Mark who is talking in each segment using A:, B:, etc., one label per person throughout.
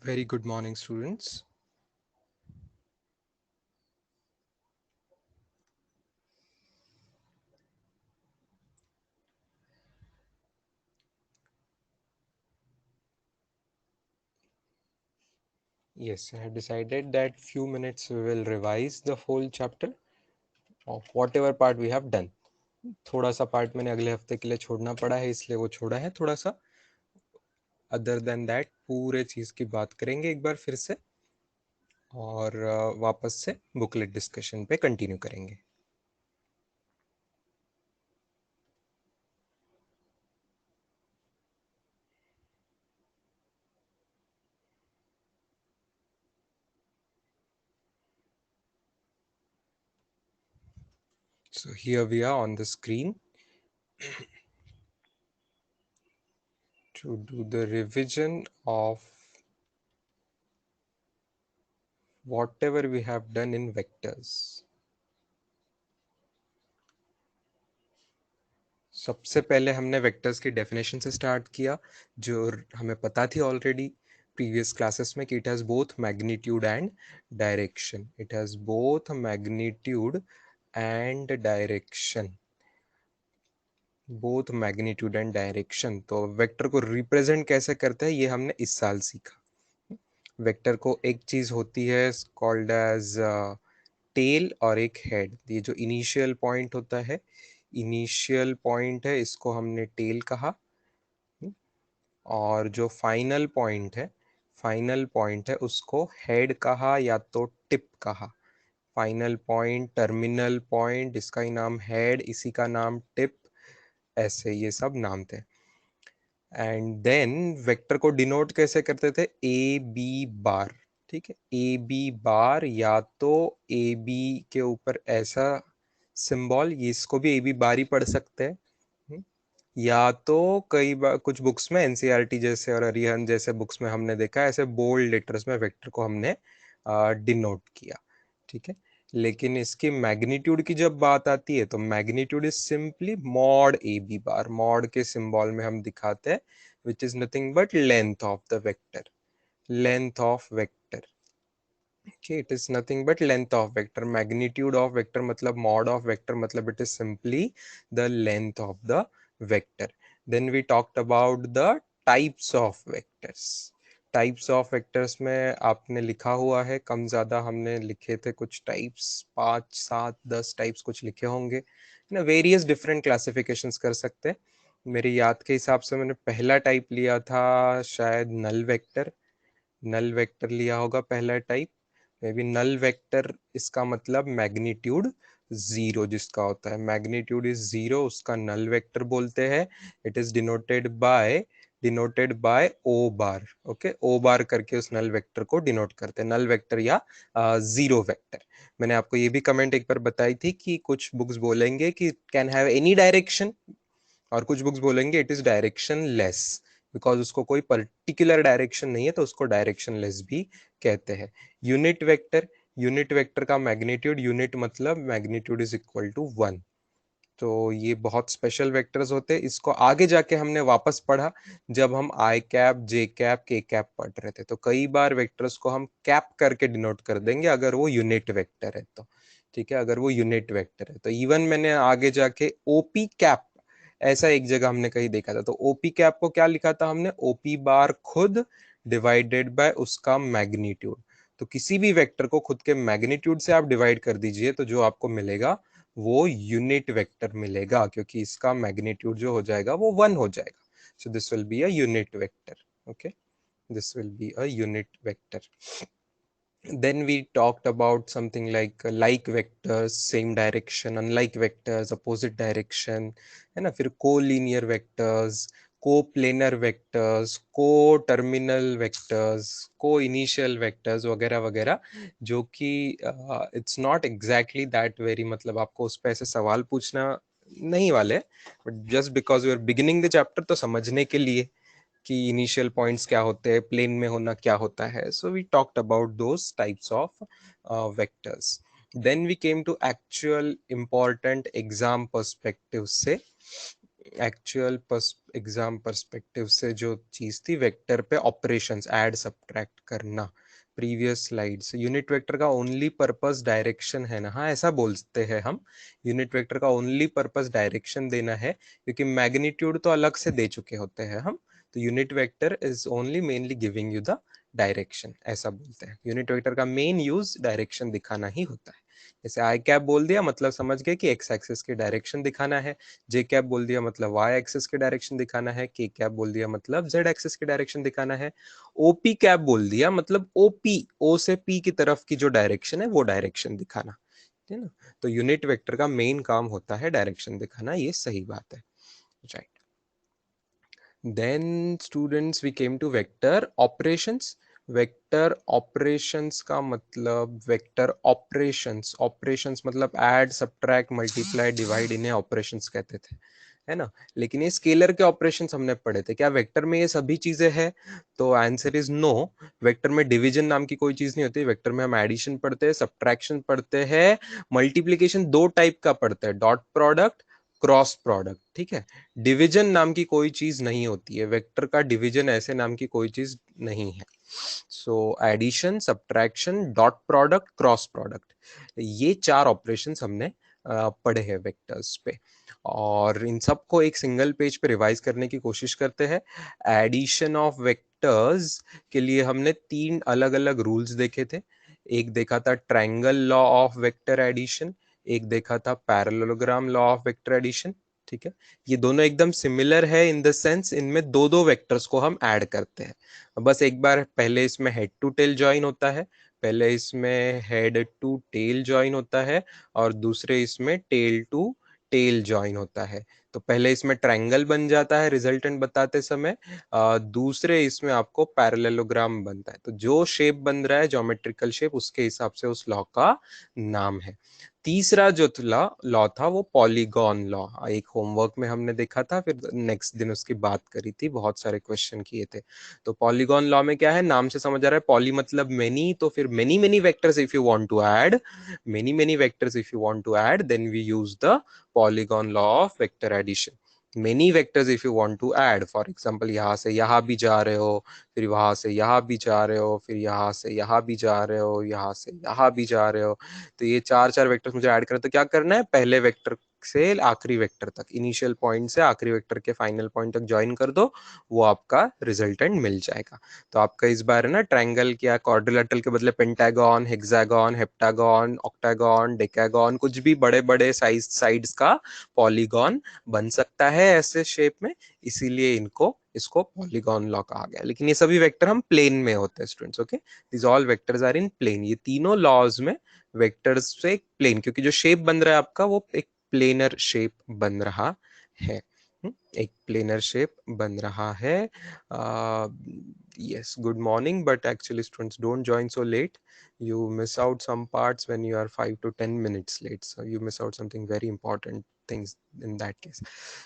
A: Very good morning, students. Yes, I have decided that few minutes we will revise the whole chapter of whatever part we have done. थोड़ा सा part मैंने अगले हफ्ते के लिए छोड़ना पड़ा है, इसलिए वो छोड़ा है थोड़ा सा. अदर देन दैट पूरे चीज की बात करेंगे एक बार फिर से और वापस से बुकलेट डिस्कशन पे कंटिन्यू करेंगे. So here we are on the screen to do the revision of whatever we have done in vectors. सबसे पहले हमने वेक्टर्स की डेफिनेशन से स्टार्ट किया जो हमें पता थी ऑलरेडी प्रीवियस क्लासेस में कि it has both magnitude and direction. It has both magnitude and direction. Both magnitude and direction. तो वेक्टर को रिप्रेजेंट कैसे करते हैं ये हमने इस साल सीखा. वेक्टर को एक चीज होती है कॉल्ड एज टेल और एक हेड. ये जो इनिशियल पॉइंट होता है, इनिशियल पॉइंट है, इसको हमने टेल कहा. और जो फाइनल पॉइंट है उसको हेड कहा या तो टिप कहा. फाइनल पॉइंट, टर्मिनल पॉइंट, इसका ही नाम हेड, इसी का नाम टिप, ऐसे ये सब नाम थे. एंड देन वेक्टर को डिनोट कैसे करते थे? A B bar. ठीक है, ए बी बार या तो ए बी के ऊपर ऐसा सिंबल, ये इसको भी ए बी बार ही पढ़ सकते हैं. या तो कई बार कुछ बुक्स में एनसीईआरटी जैसे और अरिहंत जैसे बुक्स में हमने देखा है ऐसे बोल्ड लेटर्स में वेक्टर को हमने डिनोट किया. ठीक है, लेकिन इसकी मैग्नीट्यूड की जब बात आती है तो magnitude is simply mod A B bar. Mod के सिंबल में हम दिखाते हैं which is nothing but length of the vector. Length of vector. Okay, it is nothing but length of vector. Magnitude of vector मतलब mod of vector मतलब it is simply the length of the vector. Then we talked about the types of vectors. Types of vectors में आपने लिखा हुआ है, कम ज्यादा हमने लिखे थे कुछ टाइप्स, 5 7 10 टाइप्स कुछ लिखे होंगे ना. वेरियस डिफरेंट क्लासिफिकेशंस कर सकते हैं. मेरे याद के हिसाब से मैंने पहला टाइप लिया था शायद नल वेक्टर. नल वेक्टर लिया होगा पहला type. May be null vector, इसका मतलब मैग्नीट्यूड जीरो जिसका होता है, मैग्नीट्यूड इज जीरो, उसका नल वेक्टर बोलते हैं. It is denoted by O bar. Okay, O bar करके उस नल वेक्टर को डिनोट करते हैं, नल वेक्टर या जीरो वेक्टर. मैंने आपको ये भी कमेंट एक बार बताई थी कि कुछ बुक्स बोलेंगे कि कैन हैव एनी डायरेक्शन और कुछ बुक्स बोलेंगे it is direction less. Because उसको कोई पर्टिकुलर डायरेक्शन नहीं है तो उसको डायरेक्शन लेस भी कहते हैं. यूनिट वेक्टर, यूनिट वेक्टर का मैग्नीट्यूड, यूनिट मतलब मैग्नीट्यूड इज इक्वल टू 1. तो ये बहुत स्पेशल वेक्टर्स होते हैं. इसको आगे जाके हमने वापस पढ़ा जब हम आई cap, J cap, K cap पढ़ रहे थे. तो कई बार वेक्टर्स को हम कैप करके डिनोट कर देंगे अगर वो यूनिट वेक्टर है तो. ठीक है, अगर वो यूनिट वेक्टर है तो इवन मैंने आगे जाके ओपी कैप ऐसा एक जगह हमने कहीं देखा था. तो ओपी कैप को क्या लिखा था हमने? ओपी बार खुद डिवाइडेड बाय उसका मैग्नीट्यूड. तो किसी भी वेक्टर को खुद के मैग्नीट्यूड से आप डिवाइड कर दीजिए तो जो आपको मिलेगा वो यूनिट वेक्टर मिलेगा, क्योंकि इसका मैग्नीट्यूड जो हो जाएगा वो 1 हो जाएगा. So this will be a unit vector. Okay, this will be a unit vector. Then we talked about something like vectors, same direction, unlike vectors, opposite direction, है ना. फिर co-linear vectors, co-planar vectors, co-terminal vectors, co-initial vectors वगैरह वगैरह, जो कि it's not exactly that very, मतलब आपको उस पे ऐसे सवाल पूछना नहीं वाले, but just because we are beginning the chapter तो समझने के लिए कि इनिशियल पॉइंट्स क्या होते हैं, प्लेन में होना क्या होता है. So we talked about those types of vectors. Then we came to actual important exam perspective से. एक्चुअल एग्जाम पर्सपेक्टिव से जो चीज थी, वेक्टर पे ऑपरेशंस ऐड सब्ट्रैक्ट करना, प्रीवियस स्लाइड से। यूनिट वेक्टर का ओनली पर्पस डायरेक्शन है ना, हाँ ऐसा बोलते हैं हम, यूनिट वेक्टर का ओनली पर्पस डायरेक्शन देना है, क्योंकि मैग्नीट्यूड तो अलग से दे चुके होते हैं हम, तो unit vector is only mainly giving you the direction, ऐसा बोलते हैं। यूनिट वेक्टर का मेन यूज डायरेक्शन दिखाना ही होता है। जैसे आई कैप बोल दिया मतलब समझ गए कि एक्स एक्सिस की डायरेक्शन दिखाना है, जे कैप बोल दिया मतलब वाई एक्सिस की डायरेक्शन दिखाना है, के कैप बोल दिया मतलब जेड एक्सिस की डायरेक्शन दिखाना है, ओपी कैप बोल दिया मतलब ओपी, ओ से पी की तरफ की जो डायरेक्शन है वो डायरेक्शन दिखाना, है ना। तो यूनिट वेक्टर का मेन काम होता है डायरेक्शन दिखाना, ये सही बात है, right. Then students we came to vector operations. Vector operations का मतलब, वेक्टर ऑपरेशंस, ऑपरेशंस मतलब ऐड सब्ट्रैक्ट मल्टीप्लाई डिवाइड, इन्हें ऑपरेशंस कहते थे, है ना। लेकिन ये स्केलर के ऑपरेशंस हमने पढ़े थे, क्या वेक्टर में ये सभी चीजें हैं? तो आंसर इज नो। वेक्टर में डिवीजन नाम की कोई चीज नहीं होती, वेक्टर में हम एडिशन पढ़ते हैं, सब्ट्रैक्शन पढ़ते हैं, मल्टीप्लीकेशन दो टाइप का पढ़ते हैं, डॉट प्रोडक्ट, क्रॉस प्रोडक्ट, ठीक है। डिवीजन नाम की कोई चीज नहीं होती है, वेक्टर का डिवीजन ऐसे नाम की कोई चीज नहीं है। So addition, subtraction, dot product, cross product, ये चार ऑपरेशंस हमने पढ़े हैं वेक्टर्स पे, और इन सबको एक सिंगल पेज पे रिवाइज करने की कोशिश करते हैं। एडिशन ऑफ वेक्टर्स के लिए हमने तीन अलग अलग रूल्स देखे थे। एक देखा था triangle law of vector addition, एक देखा था parallelogram law of vector addition, ठीक है। ये दोनों एकदम सिमिलर है इन द सेंस इनमें दो दो वेक्टर्स को हम ऐड करते हैं। बस एक बार पहले इसमें हेड टू टेल ज्वाइन होता है, पहले इसमें हेड टू टेल ज्वाइन होता है, और दूसरे इसमें टेल टू टेल ज्वाइन होता है। तो पहले इसमें ट्रायंगल बन जाता है रिजल्टेंट बताते समय, दूसरे इसमें आपको पैरेललोग्राम बनता है। तो जो शेप बन रहा है ज्योमेट्रिकल शेप, उसके हिसाब से उस लॉ का नाम है। तीसरा जो लॉ लॉ था वो पॉलीगॉन लॉ, एक होमवर्क में हमने देखा था, फिर नेक्स्ट दिन उसकी बात करी थी, बहुत सारे क्वेश्चन किए थे। तो पॉलीगॉन लॉ में क्या है, नाम से समझ आ रहा है, पॉली मतलब मेनी, तो फिर many many vectors if you want to add, many many vectors if you want to add, then we use the polygon law of vector addition. Many vectors if you want to add, for example यहाँ से यहाँ भी जा रहे हो, फिर वहां से यहाँ भी जा रहे हो, फिर यहाँ से यहाँ भी जा रहे हो, यहाँ से यहाँ भी जा रहे हो, तो ये चार चार वेक्टर्स मुझे ऐड करना, तो क्या करना है, पहले वेक्टर से आखिरी वेक्टर तक, इनिशियल पॉइंट से आखिरी वेक्टर के फाइनल पॉइंट तक ज्वाइन कर दो, वो आपका रिजल्टेंट मिल जाएगा। तो आपका इस बार है ना, ट्रायंगल क्या क्वाड्रिलेटरल के बदले pentagon, hexagon, heptagon, octagon, decagon, कुछ भी बड़े बड़े साइज साइड्स का पॉलीगॉन बन सकता है ऐसे शेप में, इसीलिए इनको इसको पॉलीगॉन लॉ कहा गया। लेकिन ये सभी वेक्टर हम प्लेन में होते हैं students, okay, this all vectors are in plane. ये तीनों लॉज में वेक्टर्स से एक प्लेन, क्योंकि जो शेप बन रहा है आपका वो एक प्लेनर शेप बन रहा है, एक प्लेनर शेप बन रहा है। yes, good morning, but actually students don't join so late, you miss out some parts when you are 5 to 10 minutes late, so you miss out something very important things in that case.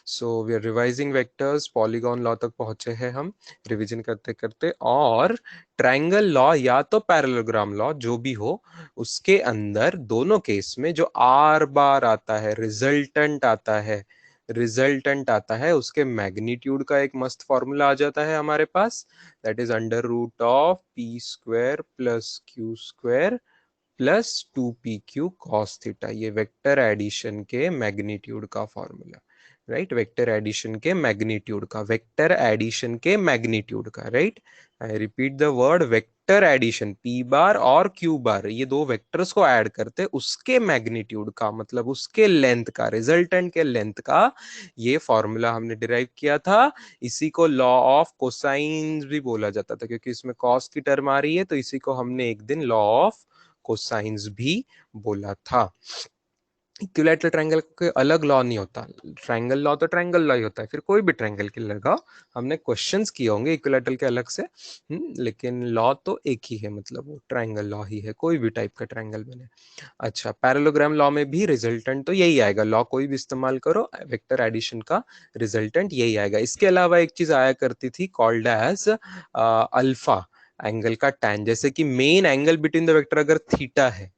A: So we are revising vectors, polygon law तक पहुंचे हैं हम revision करते करते, और triangle law या तो parallelogram law जो भी हो, उसके अंदर दोनों केस में जो आर बार आता है, रिजल्टेंट आता है, रिजल्टेंट आता है, उसके मैग्नीट्यूड का एक मस्त फॉर्मूला आ जाता है हमारे पास, that is under root of P square plus Q square plus 2pq cos theta, ये वेक्टर एडिशन के मैग्नीट्यूड का फॉर्मूला, राइट, वेक्टर एडिशन के मैग्नीट्यूड का, वेक्टर एडिशन के मैग्नीट्यूड का, right. I repeat the word vector addition, p bar और q बार, ये दो वेक्टर्स को ऐड करते उसके मैग्नीट्यूड का, मतलब उसके लेंथ का, रिजल्टेंट के लेंथ का, ये फॉर्मूला हमने डिराइव किया था। इसी को लॉ ऑफ कोसाइंस भी बोला जाता था, क्योंकि इसमें कॉस की टर्म आ रही है, तो इसी को हमने एक दिन लॉ ऑफ कोसाइंस भी बोला था। इक्विलैटरल ट्रायंगल के अलग लॉ नहीं होता, ट्रायंगल लॉ तो ट्रायंगल लॉ ही होता है, फिर कोई भी ट्रायंगल के लगाओ, हमने क्वेश्चंस किए होंगे इक्विलैटरल के अलग से, लेकिन लॉ तो एक ही है, मतलब वो ट्रायंगल लॉ ही है, कोई भी टाइप का ट्रायंगल बने। अच्छा, पैरेललोग्राम लॉ में भी रिजल्टेंट तो यही आएगा, लॉ कोई भी इस्तेमाल करो, वेक्टर एडिशन का रिजल्टेंट यही आएगा। इसके अलावा एक चीज आया करती थी कॉल्ड एज अल्फा, एंगल का टैन, जैसे कि main angle between the vector अगर थीटा है,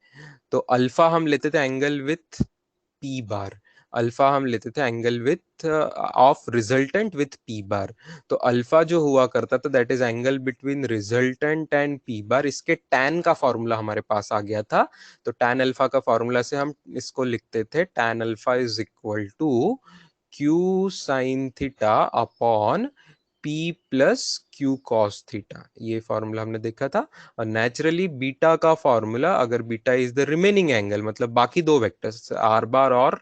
A: तो अल्फा हम लेते थे angle with P bar, alpha हम लेते थे angle width of resultant with P बार। तो अल्फा जो हुआ करता था that is angle between resultant and P बार। इसके टैन का फॉर्मूला हमारे पास आ गया था। तो टैन अल्फा का फॉर्मूला से हम इसको लिखते थे tan alpha is equal to Q sine theta upon P plus Q cos theta. ये फॉर्मूला हमने देखा था। और नेचुरली बीटा का फॉर्मूला, अगर beta is the remaining angle, मतलब बाकी दो वेक्टर्स आर बार और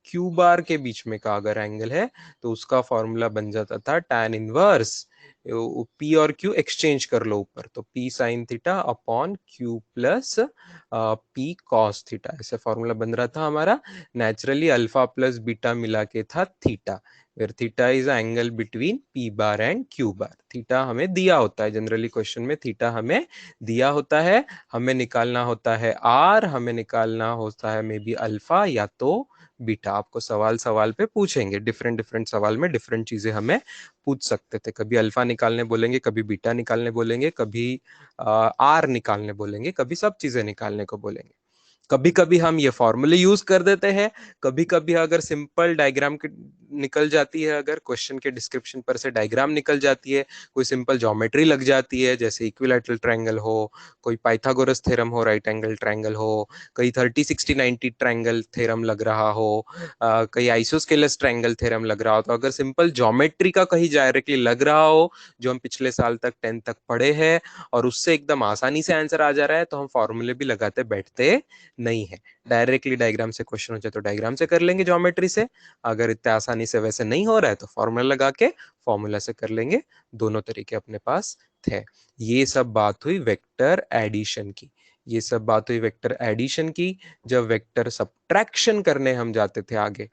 A: क्यू बार के बीच में का अगर एंगल है तो उसका फॉर्मूला बन जाता था tan इनवर्स P और Q एक्सचेंज कर लो ऊपर, तो P sign theta upon Q plus P cos theta, ऐसे फॉर्मूला बन रहा था हमारा। नेचुरली अल्फा प्लस बीटा मिला के था theta, where theta is angle between p bar and q bar। Theta हमें दिया होता है, जनरली क्वेश्चन में थीटा हमें दिया होता है, हमें निकालना होता है r, हमें निकालना होता है मे बी अल्फा या तो बीटा। आपको सवाल सवाल पे पूछेंगे, डिफरेंट डिफरेंट सवाल में डिफरेंट चीजें हमें पूछ सकते थे। कभी अल्फा निकालने बोलेंगे, कभी बीटा निकालने बोलेंगे, कभी आर निकालने बोलेंगे, कभी सब चीजें निकालने को बोलेंगे। कभी कभी हम ये फॉर्मूले यूज कर देते हैं, कभी कभी अगर सिंपल डायग्राम के निकल जाती है, अगर क्वेश्चन के डिस्क्रिप्शन पर से डायग्राम निकल जाती है, कोई सिंपल ज्योमेट्री लग जाती है, जैसे इक्विलैटरल ट्रायंगल हो, कोई पाइथागोरस थ्योरम हो, राइट एंगल ट्रायंगल हो, कहीं 30-60-90 ट्रायंगल थ्योरम लग रहा हो, कहीं आइसोस्केलस ट्रायंगल थ्योरम लग रहा हो, तो अगर सिंपल ज्योमेट्री का कहीं डायरेक्टली लग रहा हो जो हम पिछले साल तक 10th तक पढ़े हैं और उससे एकदम आसानी से आंसर आ जा रहा है, तो हम फॉर्मूले भी लगाते बैठते नहीं है। डायरेक्टली डायग्राम से क्वेश्चन हो जाए तो डायग्राम से कर लेंगे, ज्योमेट्री से। अगर इतने आसानी से वैसे नहीं हो रहा है तो फॉर्मूला लगा के फॉर्मूला से कर लेंगे। दोनों तरीके अपने पास थे। ये सब बात हुई वेक्टर एडिशन की। ये सब बात हुई वेक्टर एडिशन की। जब वेक्टर सब्ट्रैक्शन करने हम जाते थे आगे,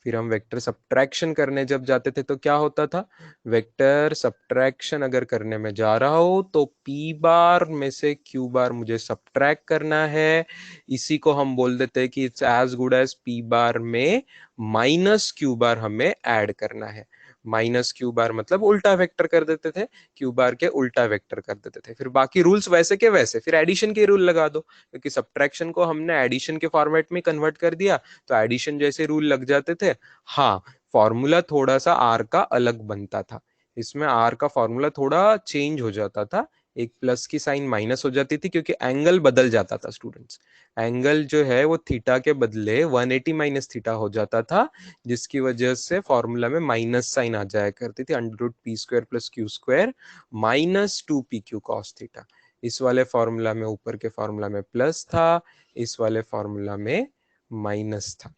A: फिर हम वेक्टर सब्ट्रैक्शन करने जब जाते थे तो क्या होता था, वेक्टर सब्ट्रैक्शन अगर करने में जा रहा हो तो p बार में से q बार मुझे सब्ट्रैक्ट करना है। इसी को हम बोल देते हैं कि it's as good as p bar में माइनस q बार हमें ऐड करना है। माइनस क्यू बार मतलब उल्टा वेक्टर कर देते थे, क्यू बार के उल्टा वेक्टर कर देते थे। फिर बाकी रूल्स वैसे के वैसे, फिर एडिशन के रूल लगा दो, क्योंकि सब्ट्रैक्शन को हमने एडिशन के फॉर्मेट में कन्वर्ट कर दिया, तो एडिशन जैसे रूल लग जाते थे। हाँ, फॉर्मूला थोड़ा सा आर का अलग बनता था, इसमें आर का फॉर्मूला थोड़ा चेंज हो जाता था, एक प्लस की साइन माइनस हो जाती थी, क्योंकि एंगल बदल जाता था स्टूडेंट्स। एंगल जो है वो थीटा के बदले 180 माइनस थीटा हो जाता था, जिसकी वजह से फॉर्मूला में माइनस साइन आ जाया करती थी, under root P square plus Q square minus 2pq cos theta. इस वाले फॉर्मूला में, ऊपर के फॉर्मूला में प्लस था, इस वाले फॉर्मूला में माइनस था।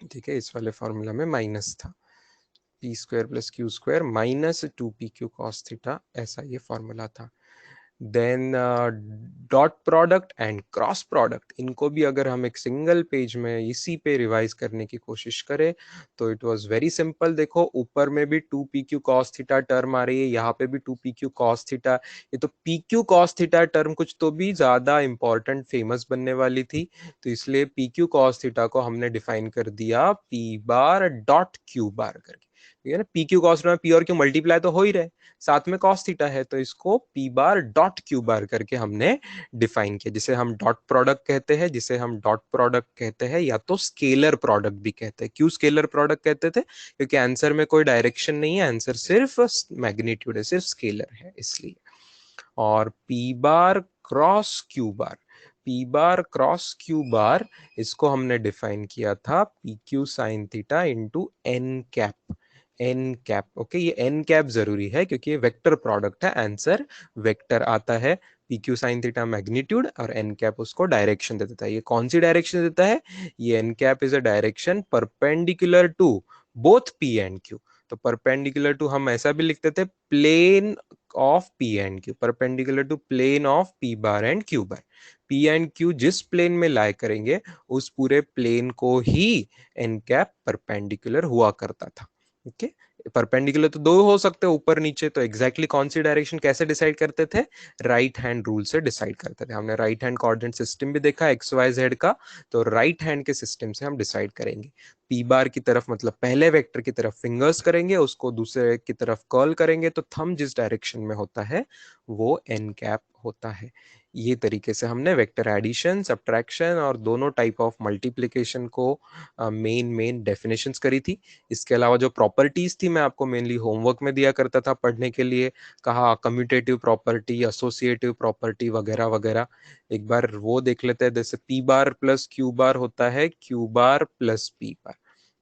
A: ठीक है, इस वाले फॉर्मूला में माइनस था, P square plus Q square minus 2pq cos theta, ऐसा ये फॉर्मूला था। Then dot product and cross product, इनको भी अगर हम एक सिंगल पेज में इसी पे रिवाइज करने की कोशिश करें तो इट वाज वेरी सिंपल। देखो, ऊपर में भी 2pq cos थीटा टर्म आ रही है, यहाँ पे भी 2pq cos थीटा। ये तो pq cos थीटा टर्म कुछ तो भी ज्यादा इंपॉर्टेंट फेमस बनने वाली थी, तो इसलिए pq cos थीटा को हमने डिफाइन कर दिया p बार डॉट q बार करके। ठीक है ना, pq cos में p और q मल्टीप्लाई तो हो ही रहे, साथ में cos थीटा है, तो इसको p बार डॉट q बार करके हमने डिफाइन किया, जिसे हम डॉट प्रोडक्ट कहते हैं, जिसे हम डॉट प्रोडक्ट कहते हैं या तो स्केलर प्रोडक्ट भी कहते हैं। क्यों स्केलर प्रोडक्ट कहते थे, क्योंकि आंसर में कोई डायरेक्शन नहीं है, आंसर सिर्फ मैग्नीट्यूड है, सिर्फ स्केलर है इसलिए। और p bar cross q bar, p bar cross q bar, इसको हमने डिफाइन किया था P Q sine theta into N cap. N cap, okay, ये एन कैप जरूरी है क्योंकि ये वेक्टर प्रोडक्ट है, आंसर वेक्टर आता है। P Q sine theta magnitude और एन कैप उसको डायरेक्शन दे देता है। ये कौन सी डायरेक्शन देता है, ये N cap is a direction perpendicular to both P and Q. तो परपेंडिकुलर टू हम ऐसा भी लिखते थे, plane of P and Q, perpendicular to plane of P bar and Q bar. P and Q जिस प्लेन में lie करेंगे उस पूरे प्लेन को ही एन कैप परपेंडिकुलर हुआ करता था। ओके, परपेंडिकुलर तो दो हो सकते हैं, ऊपर नीचे, तो एग्जैक्टली कौन सी डायरेक्शन कैसे डिसाइड करते थे, राइट हैंड रूल से डिसाइड करते थे। हमने राइट हैंड कोऑर्डिनेट सिस्टम भी देखा एक्स वाई जेड का, तो राइट हैंड के सिस्टम से हम डिसाइड करेंगे। पी बार की तरफ मतलब पहले वेक्टर की तरफ फिंगर्स करेंगे, उसको दूसरे की तरफ कर्ल करेंगे, तो थंब जिस डायरेक्शन में होता है वो एन कैप होता है। ये तरीके से हमने वेक्टर एडिशन, सब्ट्रैक्शन और दोनों टाइप ऑफ मल्टीप्लिकेशन को मेन डेफिनेशंस करी थी। इसके अलावा जो प्रॉपर्टीज थी मैं आपको मेनली होमवर्क में दिया करता था पढ़ने के लिए, कहा कम्यूटेटिव प्रॉपर्टी, एसोसिएटिव प्रॉपर्टी वगैरह वगैरह। एक बार वो देख लेते हैं। जैसे पी बार प्लस क्यू बार होता है क्यू बार प्लस पी बार,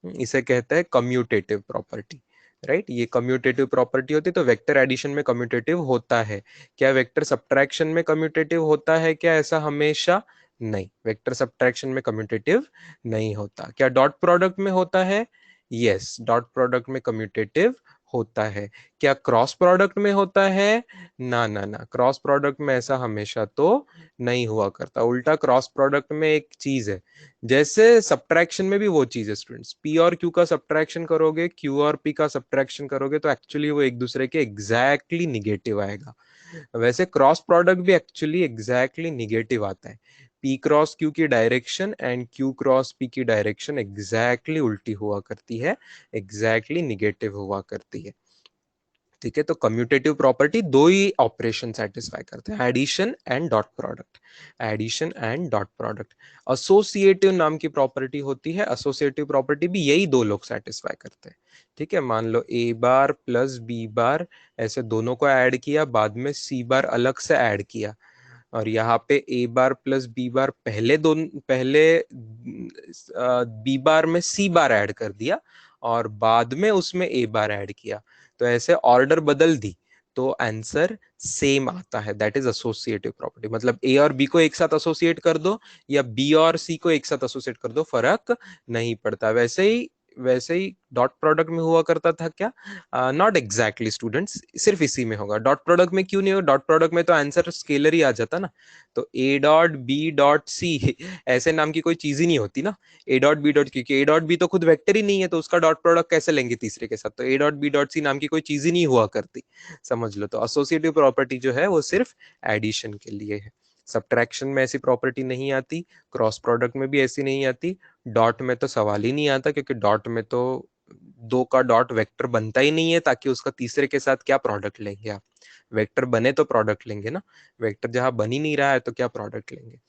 A: इसे कहते हैं कम्यूटेटिव प्रॉपर्टी, राइट। ये कम्यूटेटिव प्रॉपर्टी होती है। तो वेक्टर एडिशन में कम्यूटेटिव होता है। क्या वेक्टर सब्ट्रैक्शन में कम्यूटेटिव होता है क्या ऐसा हमेशा? नहीं, वेक्टर सब्ट्रैक्शन में कम्यूटेटिव नहीं होता। क्या डॉट प्रोडक्ट में होता है? यस, डॉट प्रोडक्ट में कम्यूटेटिव होता है। क्या क्रॉस प्रोडक्ट में होता है? ना ना ना, क्रॉस प्रोडक्ट में ऐसा हमेशा तो नहीं हुआ करता। उल्टा क्रॉस प्रोडक्ट में एक चीज है, जैसे सब्ट्रैक्शन में भी वो चीज है स्टूडेंट्स, पी और क्यू का सब्ट्रैक्शन करोगे, क्यू और पी का सब्ट्रैक्शन करोगे तो एक्चुअली वो एक दूसरे के एग्जैक्टली निगेटिव आएगा। वैसे क्रॉस प्रोडक्ट भी एक्चुअली एग्जैक्टली निगेटिव आता है। पी क्रॉस क्यू की direction and Q cross P की डायरेक्शन एग्जैक्टली उल्टी हुआ करती है, एग्जैक्टली निगेटिव हुआ करती है। ठीक है, तो कम्यूटेटिव प्रॉपर्टी दो ही ऑपरेशन सेटिस्फाई करते हैं, addition and dot product, addition and dot product. Associative नाम की प्रॉपर्टी होती है, एसोसिएटिव प्रॉपर्टी भी यही दो लोग सेटिस्फाई करते हैं। ठीक है, मान लो ए बार प्लस बी बार, ऐसे दोनों को ऐड किया, बाद में सी बार अलग से ऐड किया, और यहाँ पे ए बार प्लस बी बार पहले बी बार में सी बार ऐड कर दिया और बाद में उसमें ए बार ऐड किया, तो ऐसे ऑर्डर बदल दी तो आंसर सेम आता है। That is associative property. मतलब ए और बी को एक साथ एसोसिएट कर दो या बी और सी को एक साथ एसोसिएट कर दो, फर्क नहीं पड़ता। वैसे ही डॉट प्रोडक्ट में हुआ करता था क्या? नॉट एग्जैक्टली स्टूडेंट्स, सिर्फ इसी में होगा। डॉट प्रोडक्ट में क्यों नहीं होगा? डॉट प्रोडक्ट में तो आंसर स्केलर ही आ जाता ना। तो A dot B dot C ऐसे नाम की कोई चीज ही नहीं होती ना। ए डॉट बी डॉट, क्योंकि ए डॉट बी तो खुद वेक्टर ही नहीं है, तो उसका डॉट प्रोडक्ट कैसे लेंगे तीसरे के साथ? तो A dot B dot C नाम की कोई चीज ही नहीं हुआ करती, समझ लो। तो एसोसिएटिव प्रॉपर्टी जो है वो सिर्फ एडिशन के लिए है। सब्ट्रैक्शन में ऐसी प्रॉपर्टी नहीं आती, क्रॉस प्रोडक्ट में भी ऐसी नहीं आती, डॉट में तो सवाल ही नहीं आता, क्योंकि डॉट में तो दो का डॉट वेक्टर बनता ही नहीं है, ताकि उसका तीसरे के साथ क्या प्रोडक्ट लेंगे आप? वेक्टर बने तो प्रोडक्ट लेंगे ना, वेक्टर जहां बन ही नहीं रहा है तो क्या प्रोडक्ट लेंगे?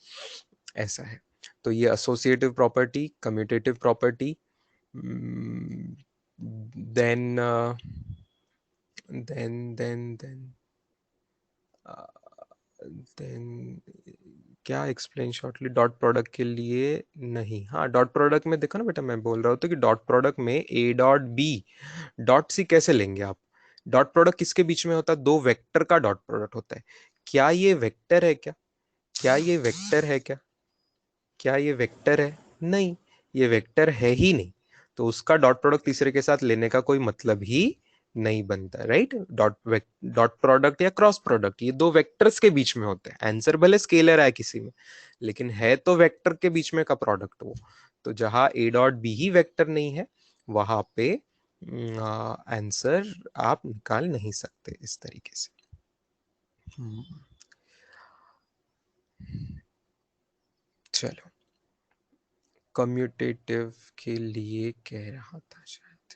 A: ऐसा है। तो ये associative property, commutative property, then then then then then क्या एक्सप्लेन शॉर्टली डॉट प्रोडक्ट के लिए? नहीं, हाँ, डॉट प्रोडक्ट में देखो ना बेटा, मैं बोल रहा हूँ तो कि डॉट प्रोडक्ट में A dot B dot C कैसे लेंगे आप? डॉट प्रोडक्ट किसके बीच में होता है? दो वेक्टर का डॉट प्रोडक्ट होता है। क्या ये वेक्टर है क्या? क्या ये वेक्टर है क्या? क्या ये वेक्टर है? नहीं, ये वेक्टर है ही नहीं, तो उसका डॉट प्रोडक्ट तीसरे के साथ लेने का कोई मतलब ही नहीं बनता, राइट। डॉट प्रोडक्ट या क्रॉस प्रोडक्ट ये दो वेक्टर्स के बीच में होते हैं। आंसर भले स्केलर है किसी में, लेकिन है तो वेक्टर के बीच में का प्रोडक्ट वो। तो जहां ए डॉट बी ही वेक्टर नहीं है, वहां पे आंसर आप निकाल नहीं सकते इस तरीके से। चलो, कम्यूटेटिव के लिए कह रहा था शायद,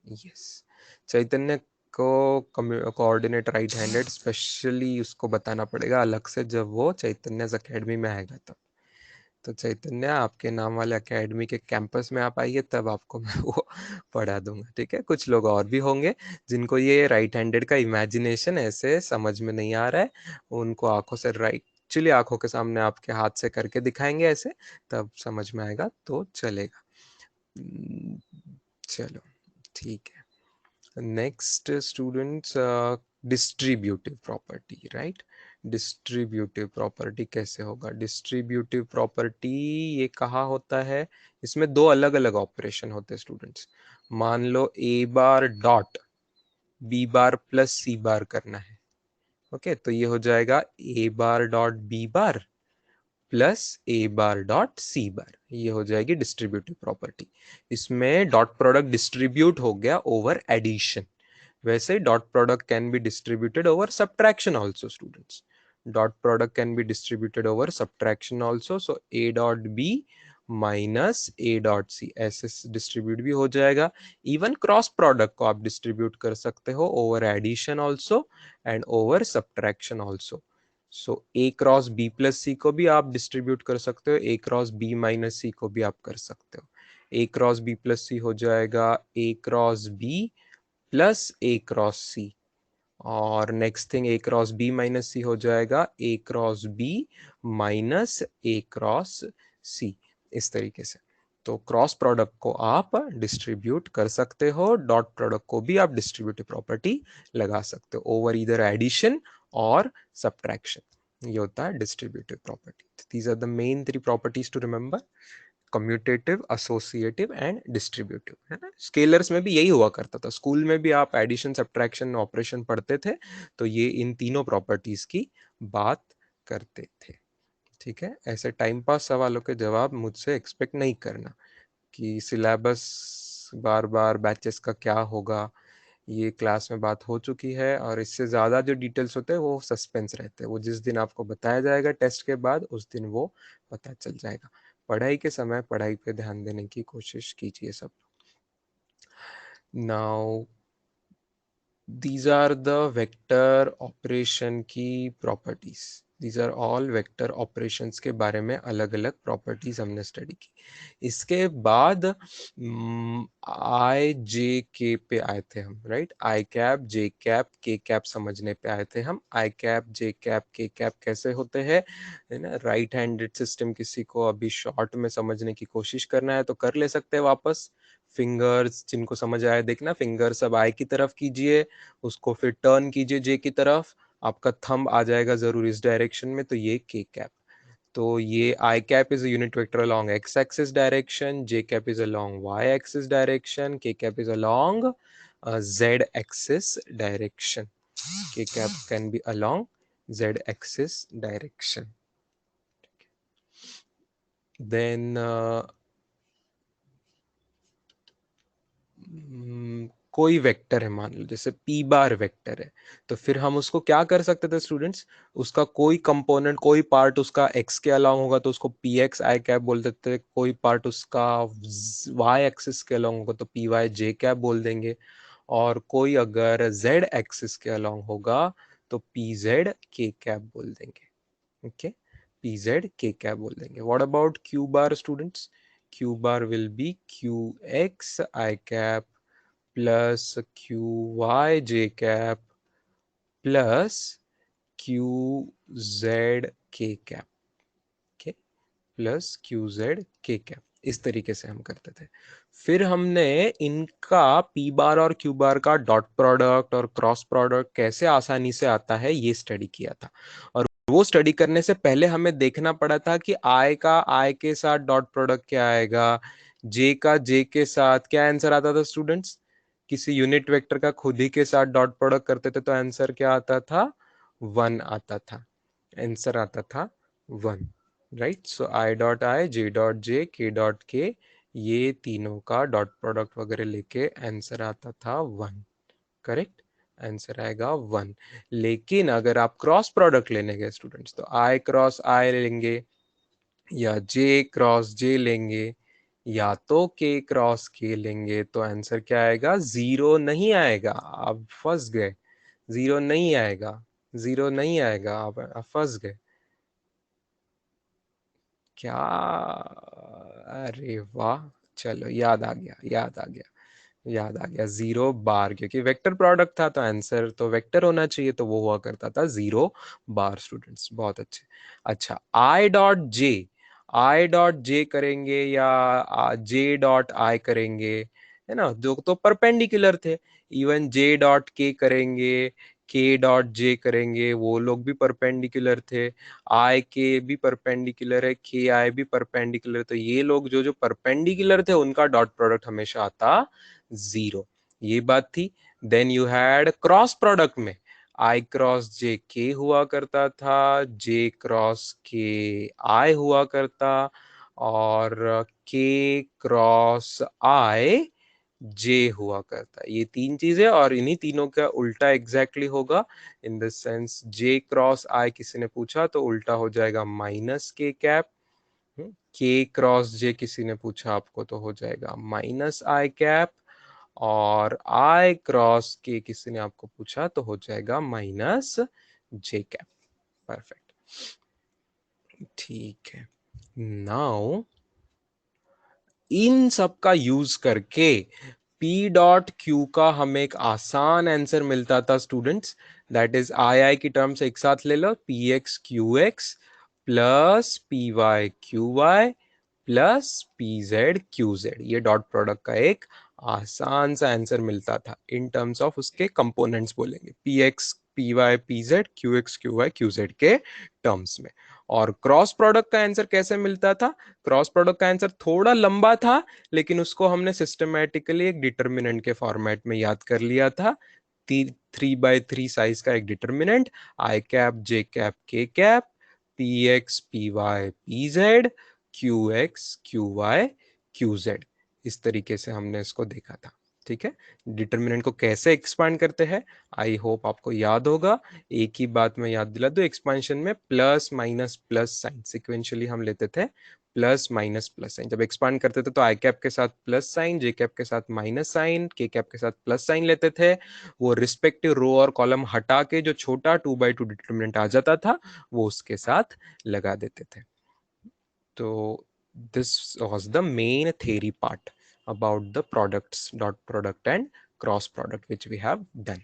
A: यस, चैतन्य को कोऑर्डिनेट राइट हैंडेड स्पेशली उसको बताना पड़ेगा अलग से, जब वो चैतन्य एकेडमी में आएगा तब। तो चैतन्य, आपके नाम वाले एकेडमी के कैंपस में आप आइए, तब आपको मैं वो पढ़ा दूंगा। ठीक है, कुछ लोग और भी होंगे जिनको ये राइट हैंडेड का इमेजिनेशन ऐसे समझ में नहीं आ रहा है, उनको आंखों से राइट, चलिए आंखों के सामने आपके हाथ से करके दिखाएंगे ऐसे, तब समझ में आएगा तो चलेगा। चलो ठीक है। Next students, distributive property, right. Distributive property कैसे होगा? डिस्ट्रीब्यूटिव प्रॉपर्टी ये कहाँ होता है? इसमें दो अलग अलग ऑपरेशन होते हैं स्टूडेंट्स। मान लो A bar dot B bar plus C bar करना है। ओके, तो ये हो जाएगा A bar dot B bar plus A bar dot C bar, ये हो जाएगी डिस्ट्रीब्यूटिव प्रॉपर्टी। इसमें डॉट प्रोडक्ट डिस्ट्रीब्यूट हो गया ओवर एडिशन। वैसे dot product can be distributed over subtraction also students. Dot product can be distributed over subtraction also. So A dot B minus A dot C, ऐसे distribute भी हो जाएगा। Even cross product को आप distribute कर सकते हो over addition also and over subtraction also. So A cross B plus C को भी आप डिस्ट्रीब्यूट कर सकते हो, A cross B minus C को भी आप कर सकते हो। A cross B plus C हो जाएगा A cross B plus A cross C, और next thing A cross B minus C हो जाएगा A cross B minus A cross C, इस तरीके से। तो क्रॉस प्रोडक्ट को आप डिस्ट्रीब्यूट कर सकते हो, डॉट प्रोडक्ट को भी आप डिस्ट्रीब्यूटिव प्रॉपर्टी लगा सकते हो ओवर इधर एडिशन और सब्ट्रैक्शन। ये होता है distributive property. These are the main 3 properties to remember, commutative, associative and distributive, है ना। स्केलर्स में भी यही हुआ करता था, स्कूल में भी आप एडिशन सब्ट्रैक्शन ऑपरेशन पढ़ते थे तो ये इन तीनों प्रॉपर्टीज की बात करते थे। ठीक है, ऐसे टाइम पास सवालों के जवाब मुझसे एक्सपेक्ट नहीं करना कि सिलेबस बार बार बैचेस का क्या होगा, ये क्लास में बात हो चुकी है, और इससे ज़्यादा जो डिटेल्स होते हैं वो सस्पेंस रहते हैं, वो जिस दिन आपको बताया जाएगा टेस्ट के बाद उस दिन वो पता चल जाएगा। पढ़ाई के समय पढ़ाई पे ध्यान देने की कोशिश कीजिए सब। Now these are the vector operation की properties, these are all vector operations के बारे में अलग अलग properties हमने स्टडी की। इसके बाद आई जे के पे आए थे हम, राइट। आई cap J cap K cap समझने पे आए थे हम। आई cap J cap K cap कैसे होते हैं, है ना। राइट हैंडेड सिस्टम किसी को अभी शॉर्ट में समझने की कोशिश करना है तो कर ले सकते हैं वापस। फिंगर्स जिनको समझ आए देखना, फिंगर्स अब आई की तरफ कीजिए, उसको फिर टर्न कीजिए जे की तरफ, आपका थंब आ जाएगा जरूर इस डायरेक्शन में, तो ये के कैप। तो ये I cap is a unit vector along X axis direction, J cap is along Y axis direction, K cap is along Z axis direction. K cap can be along Z axis direction. Then कोई vector है, मान लो जैसे p बार vector है, तो फिर हम उसको क्या कर सकते थे स्टूडेंट्स, उसका कोई कंपोनेंट, कोई पार्ट उसका x के अलोंग होगा तो उसको px आई कैप बोल देते थे, कोई पार्ट उसका y एक्सिस के अलोंग होगा तो py j कैप बोल देंगे, और कोई अगर z एक्सिस के अलोंग होगा तो pz k कैप बोल देंगे। ओके, pz k कैप बोल देंगे। What about q bar students, q bar will be qx I cap plus Q Y J cap plus Q Z K cap, okay, plus Q Z K cap. इस तरीके से हम करते थे। फिर हमने इनका पी बार और क्यू बार का डॉट प्रोडक्ट और क्रॉस प्रोडक्ट कैसे आसानी से आता है ये स्टडी किया था, और वो स्टडी करने से पहले हमें देखना पड़ा था कि आई का आई के साथ डॉट प्रोडक्ट क्या आएगा, जे का जे के साथ क्या आंसर आता था स्टूडेंट्स। किसी यूनिट वेक्टर का खुद ही के साथ डॉट प्रोडक्ट करते थे तो आंसर क्या आता था, 1 आता था, आंसर आता था 1, right. So I dot I, J dot J, के डॉट के, ये तीनों का डॉट प्रोडक्ट वगैरह लेके आंसर आता था 1, करेक्ट, आंसर आएगा 1। लेकिन अगर आप क्रॉस प्रोडक्ट लेने गए स्टूडेंट्स तो आई क्रॉस आई लेंगे, या जे क्रॉस जे लेंगे, या तो के क्रॉस के लेंगे, तो आंसर क्या आएगा, 0 नहीं आएगा। आप फंस गए, 0 नहीं आएगा, 0 नहीं आएगा, आप फंस गए क्या। अरे वाह, चलो याद आ गया, याद आ गया, याद आ गया, 0 बार, क्योंकि वेक्टर प्रोडक्ट था तो आंसर तो वेक्टर होना चाहिए, तो वो हुआ करता था 0 बार स्टूडेंट्स। बहुत अच्छे। अच्छा, आई डॉट जे, आई डॉट जे करेंगे या जे डॉट आई करेंगे, है ना, जो तो परपेंडिकुलर थे। इवन जे डॉट के करेंगे, के डॉट जे करेंगे, वो लोग भी परपेंडिकुलर थे। आई के भी परपेंडिकुलर है, के आई भी परपेंडिकुलर, तो ये लोग जो जो परपेंडिकुलर थे उनका डॉट प्रोडक्ट हमेशा आता 0, ये बात थी। Then you had cross product में आई क्रॉस जे के हुआ करता था, जे क्रॉस के आई हुआ करता, और के क्रॉस आई जे हुआ करता है। ये 3 चीजें, और इन्हीं तीनों का उल्टा एग्जैक्टली होगा, in the sense J cross I किसी ने पूछा तो उल्टा हो जाएगा माइनस के कैप, के क्रॉस जे किसी ने पूछा आपको तो हो जाएगा माइनस आई कैप, और आई क्रॉस के किसी ने आपको पूछा तो हो जाएगा माइनस जे कैप। परफेक्ट, ठीक है। नाउ इन सब का यूज करके P डॉट क्यू का हमें एक आसान आंसर मिलता था students, that is I I की टर्म्स एक साथ ले लो, P X Q X plus P Y Q Y plus P Z Q Z. ये डॉट प्रोडक्ट का एक आसान सा आंसर मिलता था इन टर्म्स ऑफ उसके कंपोनेंट्स बोलेंगे, P X P Y P Z Q X Q Y Q Z के टर्म्स में। और क्रॉस प्रोडक्ट का आंसर कैसे मिलता था? क्रॉस प्रोडक्ट का आंसर थोड़ा लंबा था, लेकिन उसको हमने सिस्टमैटिकली एक डिटर्मिनेंट के फॉर्मेट में याद कर लिया था। 3x3 साइज का एक determinant, I cap J cap K cap P X P Y P Z Q X Q Y Q Z. इस तरीके से हमने इसको देखा था। ठीक है, डिटर्मिनेंट को कैसे एक्सपांड करते हैं आई होप आपको याद होगा। एक ही बात मैं याद दिला दूं, एक्सपांशन में plus minus plus sign sequentially हम लेते थे, प्लस माइनस प्लस साइन। जब एक्सपांड करते थे तो आई कैप के साथ प्लस साइन, जे कैप के साथ माइनस साइन, के कैप के साथ प्लस साइन लेते थे। वो रिस्पेक्टिव रो और कॉलम हटा के जो छोटा 2/2 डिटर्मिनेंट आ जाता था वो उसके साथ लगा देते थे। तो this was the main theory part about the products, dot product and cross product which we have done.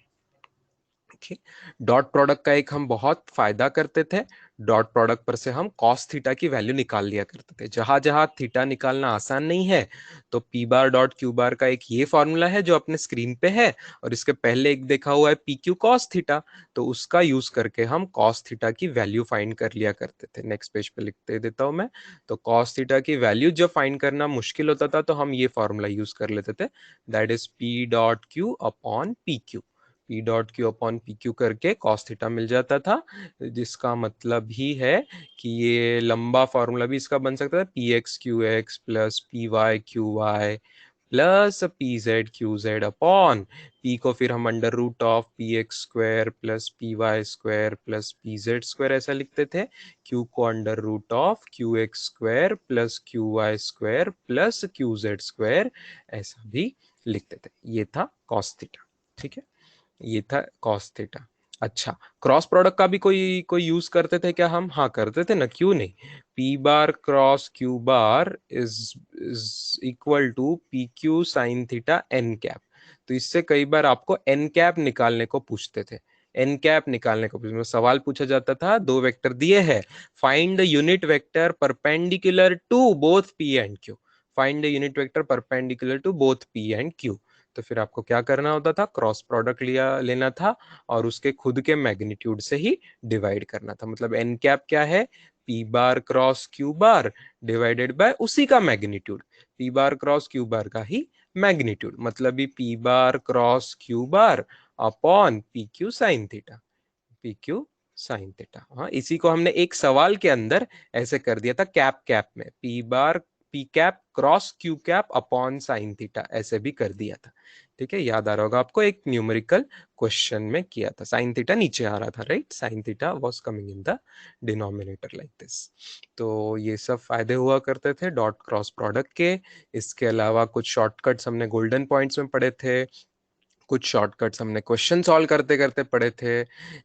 A: Dot product का एक हम बहुत फायदा करते थे, डॉट प्रोडक्ट पर से हम कॉस थीटा की वैल्यू निकाल लिया करते थे। जहां जहां थीटा निकालना आसान नहीं है तो पी बार डॉट क्यू बार का एक ये फॉर्मूला है जो अपने स्क्रीन पे है, और इसके पहले एक देखा हुआ है पी क्यू कॉस थीटा, तो उसका यूज करके हम कॉस थीटा की वैल्यू फाइंड कर लिया करते थे। नेक्स्ट पेज पे लिखते देता हूं मैं। तो कॉस थीटा की वैल्यू जब फाइंड करना मुश्किल होता था तो हम ये फॉर्मूला यूज कर लेते थे, that is P dot Q upon P Q. P dot Q upon P Q करके कॉस थीटा मिल जाता था, जिसका मतलब ही है कि ये लंबा फॉर्मूला भी इसका बन सकता है, P X Q X plus P Y Q Y plus P Z Q Z upon P को फिर हम under root of P X square plus P Y square plus P Z square ऐसा लिखते थे, क्यू को under root of Q X square plus Q Y square plus Q Z square ऐसा भी लिखते थे। ये था कॉस थीटा। ठीक है, ये था कॉस थीटा। अच्छा, क्रॉस प्रोडक्ट का भी कोई कोई यूज करते थे क्या हम? हाँ करते थे ना, क्यों नहीं। P bar cross Q bar is equal to P Q sine theta N cap. तो इससे कई बार आपको एन कैप निकालने को पूछते थे, एन कैप निकालने को पूछते, सवाल पूछा जाता था, दो वेक्टर दिए हैं, find the unit vector perpendicular to both P and Q, find the unit vector perpendicular to both P and Q. तो फिर आपको क्या करना होता था, क्रॉस प्रोडक्ट लेना था और उसके खुद के मैग्नीट्यूड से ही डिवाइड करना था। मतलब एन कैप क्या है, P bar cross Q bar divided by उसी का magnitude, P bar cross Q bar का ही मैग्नीट्यूड, मतलब ही P bar cross Q bar upon P Q sine theta, P Q sine theta. हाँ, इसी को हमने एक सवाल के अंदर ऐसे कर दिया था कैप कैप में, पी बार P cap cross Q cap upon sine theta ऐसे भी कर दिया था। ठीक है, याद आ रहा होगा आपको, एक न्यूमेरिकल क्वेश्चन में किया था, साइन थीटा नीचे आ रहा था, right, sine theta was coming in the denominator like this. तो ये सब फायदे हुआ करते थे डॉट क्रॉस प्रोडक्ट के। इसके अलावा कुछ शॉर्टकट्स हमने गोल्डन पॉइंट्स में पढ़े थे, कुछ शॉर्टकट्स हमने क्वेश्चन सॉल्व करते करते पढ़े थे।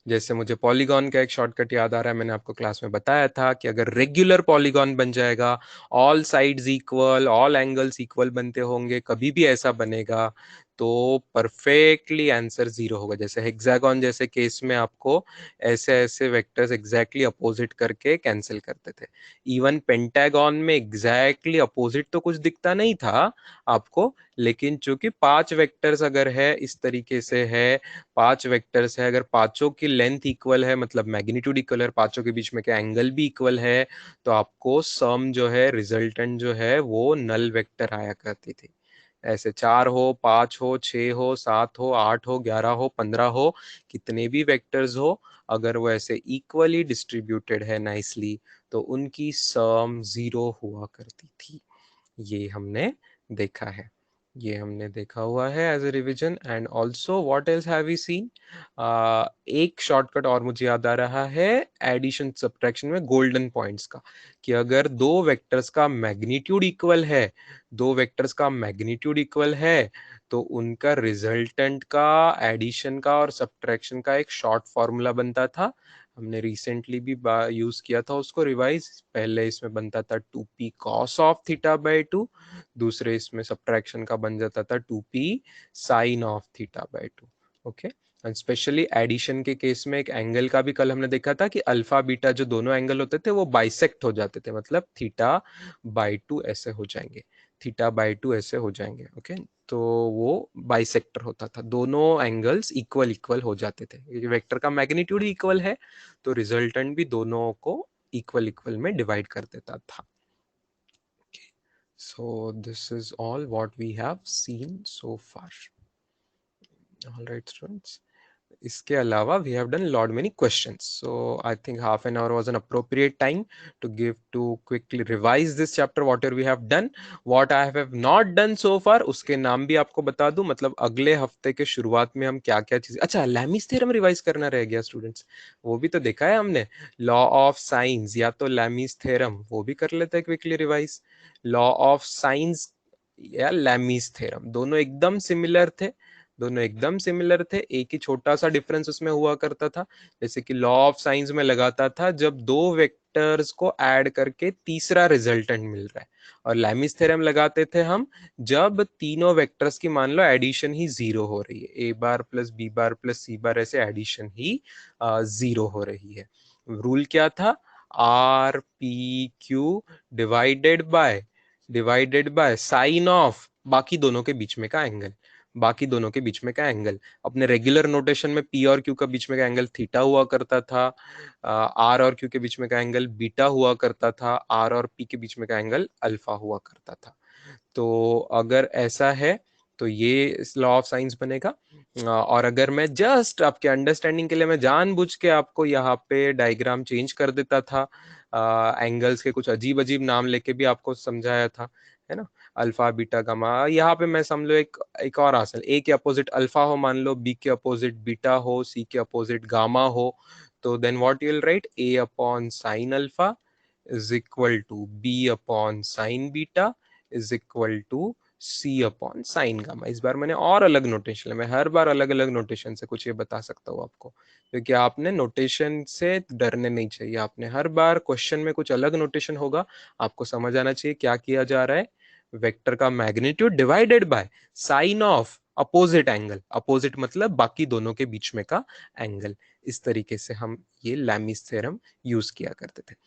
A: जैसे मुझे पॉलीगॉन का एक शॉर्टकट याद आ रहा है, मैंने आपको क्लास में बताया था कि अगर रेगुलर पॉलीगॉन बन जाएगा, all sides equal, all angles equal बनते होंगे, कभी भी ऐसा बनेगा तो परफेक्टली आंसर 0 होगा। जैसे हेक्सागोन जैसे केस में आपको ऐसे ऐसे वेक्टर्स एग्जैक्टली अपोजिट करके कैंसिल करते थे। इवन पेंटागन में एग्जैक्टली अपोजिट तो कुछ दिखता नहीं था आपको, लेकिन चूंकि 5 वेक्टर्स अगर है इस तरीके से है, 5 वेक्टर्स है, अगर पांचों की लेंथ इक्वल है मतलब मैग्नीट्यूड इक्वल है, पांचों के बीच में क्या एंगल भी इक्वल है, तो आपको सम जो है रिजल्टेंट जो है वो नल वेक्टर आया करती थी। ऐसे 4 हो, 5 हो, 6 हो, 7 हो, 8 हो, 11 हो, 15 हो, कितने भी वेक्टर्स हो, अगर वो ऐसे इक्वली डिस्ट्रीब्यूटेड है नाइसली तो उनकी सम 0 हुआ करती थी। ये हमने देखा है। ये हमने देखा हुआ है as a revision. And also what else have we seen, एक शॉर्टकट और मुझे याद आ रहा है एडिशन सब्ट्रैक्शन में गोल्डन पॉइंट्स का, कि अगर दो वेक्टर्स का मैग्नीट्यूड इक्वल है, दो वेक्टर्स का मैग्नीट्यूड इक्वल है, तो उनका रिजल्टेंट का एडिशन का और सब्ट्रैक्शन का एक शॉर्ट फॉर्मूला बनता था। हमने रिसेंटली भी यूज किया था उसको रिवाइज। पहले इसमें बनता था 2p cos of theta by 2, दूसरे इसमें सब्ट्रैक्शन का बन जाता था 2p sine of theta by 2। Okay, and specially addition के केस में एक एंगल का भी कल हमने देखा था कि अल्फा बीटा जो दोनों एंगल होते थे वो बाइसेक्ट हो जाते थे, मतलब थीटा बाय 2 ऐसे हो जाएंगे, थीटा बाय 2 ऐसे हो जाएंगे। ओके, तो वो बाइसेक्टर होता था, दोनों एंगल्स इक्वल इक्वल हो जाते थे, क्योंकि वेक्टर का मैग्नीट्यूड इक्वल है तो रिजल्टेंट भी दोनों को इक्वल इक्वल में डिवाइड कर देता था। So this is all what we have seen so far. All right, students. इसके अलावा we have done lot many questions, so I think half an hour was an appropriate time to give to quickly revise this chapter whatever we have done. What I have not done so far उसके नाम भी आपको बता दूं, मतलब अगले हफ्ते के शुरुआत में हम क्या क्या चीजें, अच्छा लैमिस थ्योरम रिवाइज करना रह गया स्टूडेंट्स, वो भी तो देखा है हमने, लॉ ऑफ साइंस या तो लैमिस थ्योरम, वो भी कर लेते हैं quickly revise. Law of science या लैमिस थ्योरम दोनों एकदम सिमिलर थे, दोनों एकदम सिमिलर थे, एक ही छोटा सा डिफरेंस उसमें हुआ करता था। जैसे कि लॉ ऑफ साइंस में लगाता था जब दो वेक्टर्स को ऐड करके तीसरा रिजल्टेंट मिल रहा है, और लैमिस थ्योरम लगाते थे हम जब तीनों वेक्टर्स की मान लो एडिशन ही जीरो हो रही है, ए bar plus B bar plus C बार ऐसे एडिशन ही जीरो हो रही है। रूल क्या था, R P Q divided by sine of बाकी दोनों के बीच में का एंगल, बाकी दोनों के बीच में का एंगल। अपने रेगुलर नोटेशन में पी और क्यू का बीच में का एंगल थीटा हुआ करता था, आर और क्यू के बीच में का एंगल बीटा हुआ करता था, आर और पी के बीच में का एंगल अल्फा हुआ करता था। तो अगर ऐसा है तो ये लॉ ऑफ साइंस बनेगा। और अगर मैं जस्ट आपके अंडरस्टैंडिंग के लिए मैं जानबूझ के आपको यहाँ पे डायग्राम चेंज कर देता था, एंगल्स के कुछ अजीब अजीब नाम लेके भी आपको समझाया था, है ना, अल्फा बीटा गामा, यहाँ पे मैं समझ लो एक एक और आसन, ए के अपोजिट अल्फा हो मान लो, बी के अपोजिट बीटा हो, सी के अपोजिट गामा हो, तो then what you will write, A upon sine alpha is equal to B upon sine beta is equal to C upon sine gamma. इस बार मैंने और अलग नोटेशन, मैं हर बार अलग अलग नोटेशन से कुछ ये बता सकता हूँ आपको, क्योंकि आपने नोटेशन से डरने नहीं चाहिए, आपने हर बार क्वेश्चन में कुछ अलग नोटेशन होगा, आपको समझ आना चाहिए क्या किया जा रहा है, वेक्टर का magnitude divided by sine of opposite angle, opposite मतलब बाकी दोनों के बीच में का एंगल। इस तरीके से हम ये लैमिस थ्योरम यूज किया करते थे।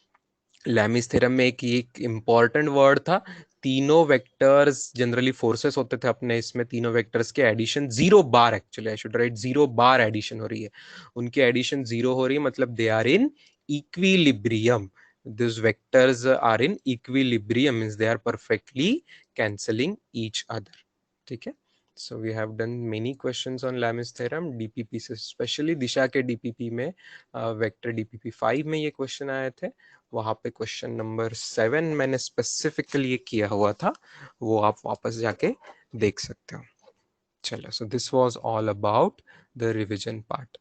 A: लैमिस थ्योरम में एक इंपॉर्टेंट वर्ड था, तीनों वेक्टर्स जनरली फोर्सेस होते थे अपने, इसमें तीनों वेक्टर्स के addition zero bar, actually I should write zero bar addition हो रही है, उनकी एडिशन जीरो हो रही है, मतलब they are in equilibrium, this vectors are in equilibrium means they are perfectly cancelling each other. ठीक है, so we have done many questions on Lamis theorem DPP से, स्पेशली दिशा के DPP में, वेक्टर DPP 5 में ये क्वेश्चन आए थे, वहां पे क्वेश्चन नंबर 7 मैंने स्पेसिफिकली ये किया हुआ था, वो आप वापस जाके देख सकते हो। चलो, so this was all about the revision part.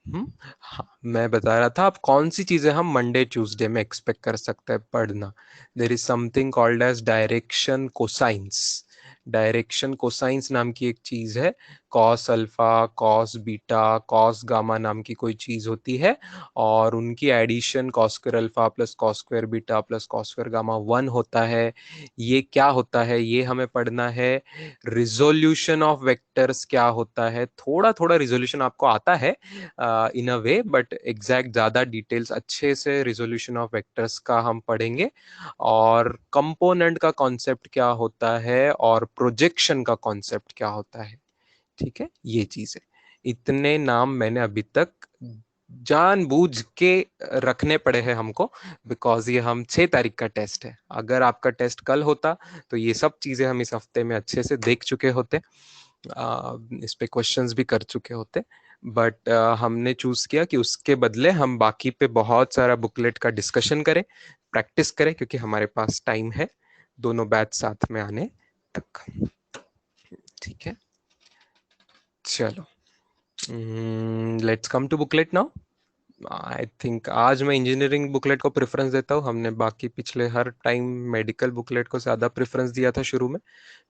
A: हाँ, मैं बता रहा था आप कौन सी चीजें हम मंडे ट्यूसडे में एक्सपेक्ट कर सकते हैं पढ़ना। There is something called as direction cosines, direction cosines नाम की एक चीज है, cos alpha cos beta cos gamma नाम की कोई चीज होती है, और उनकी addition cos square alpha plus cos square beta plus cos square gamma 1 होता है। ये क्या होता है ये हमें पढ़ना है। रिजोल्यूशन ऑफ वेक्टर्स क्या होता है, थोड़ा थोड़ा रिजोल्यूशन आपको आता है इन अ वे, बट एग्जैक्ट ज्यादा डिटेल्स अच्छे से रिजोल्यूशन ऑफ वेक्टर्स का हम पढ़ेंगे, और कंपोनेंट का कॉन्सेप्ट क्या होता है और प्रोजेक्शन का कॉन्सेप्ट क्या होता है। ठीक है, ये चीज है, इतने नाम मैंने अभी तक जानबूझ के रखने पड़े हैं हमको, बिकॉज ये हम 6 तारीख का टेस्ट है, अगर आपका टेस्ट कल होता तो ये सब चीजें हम इस हफ्ते में अच्छे से देख चुके होते, इस पे क्वेश्चंस भी कर चुके होते, बट हमने चूज किया कि उसके बदले हम बाकी पे बहुत सारा बुकलेट का डिस्कशन करें, प्रैक्टिस करें, क्योंकि हमारे पास टाइम है दोनों बैच साथ में आने तक। ठीक है, चलो let's come to booklet now. I think आज मैं इंजीनियरिंग बुकलेट को प्रेफरेंस देता हूँ। हमने बाकी पिछले हर टाइम मेडिकल बुकलेट को ज़्यादा प्रेफरेंस दिया था शुरू में,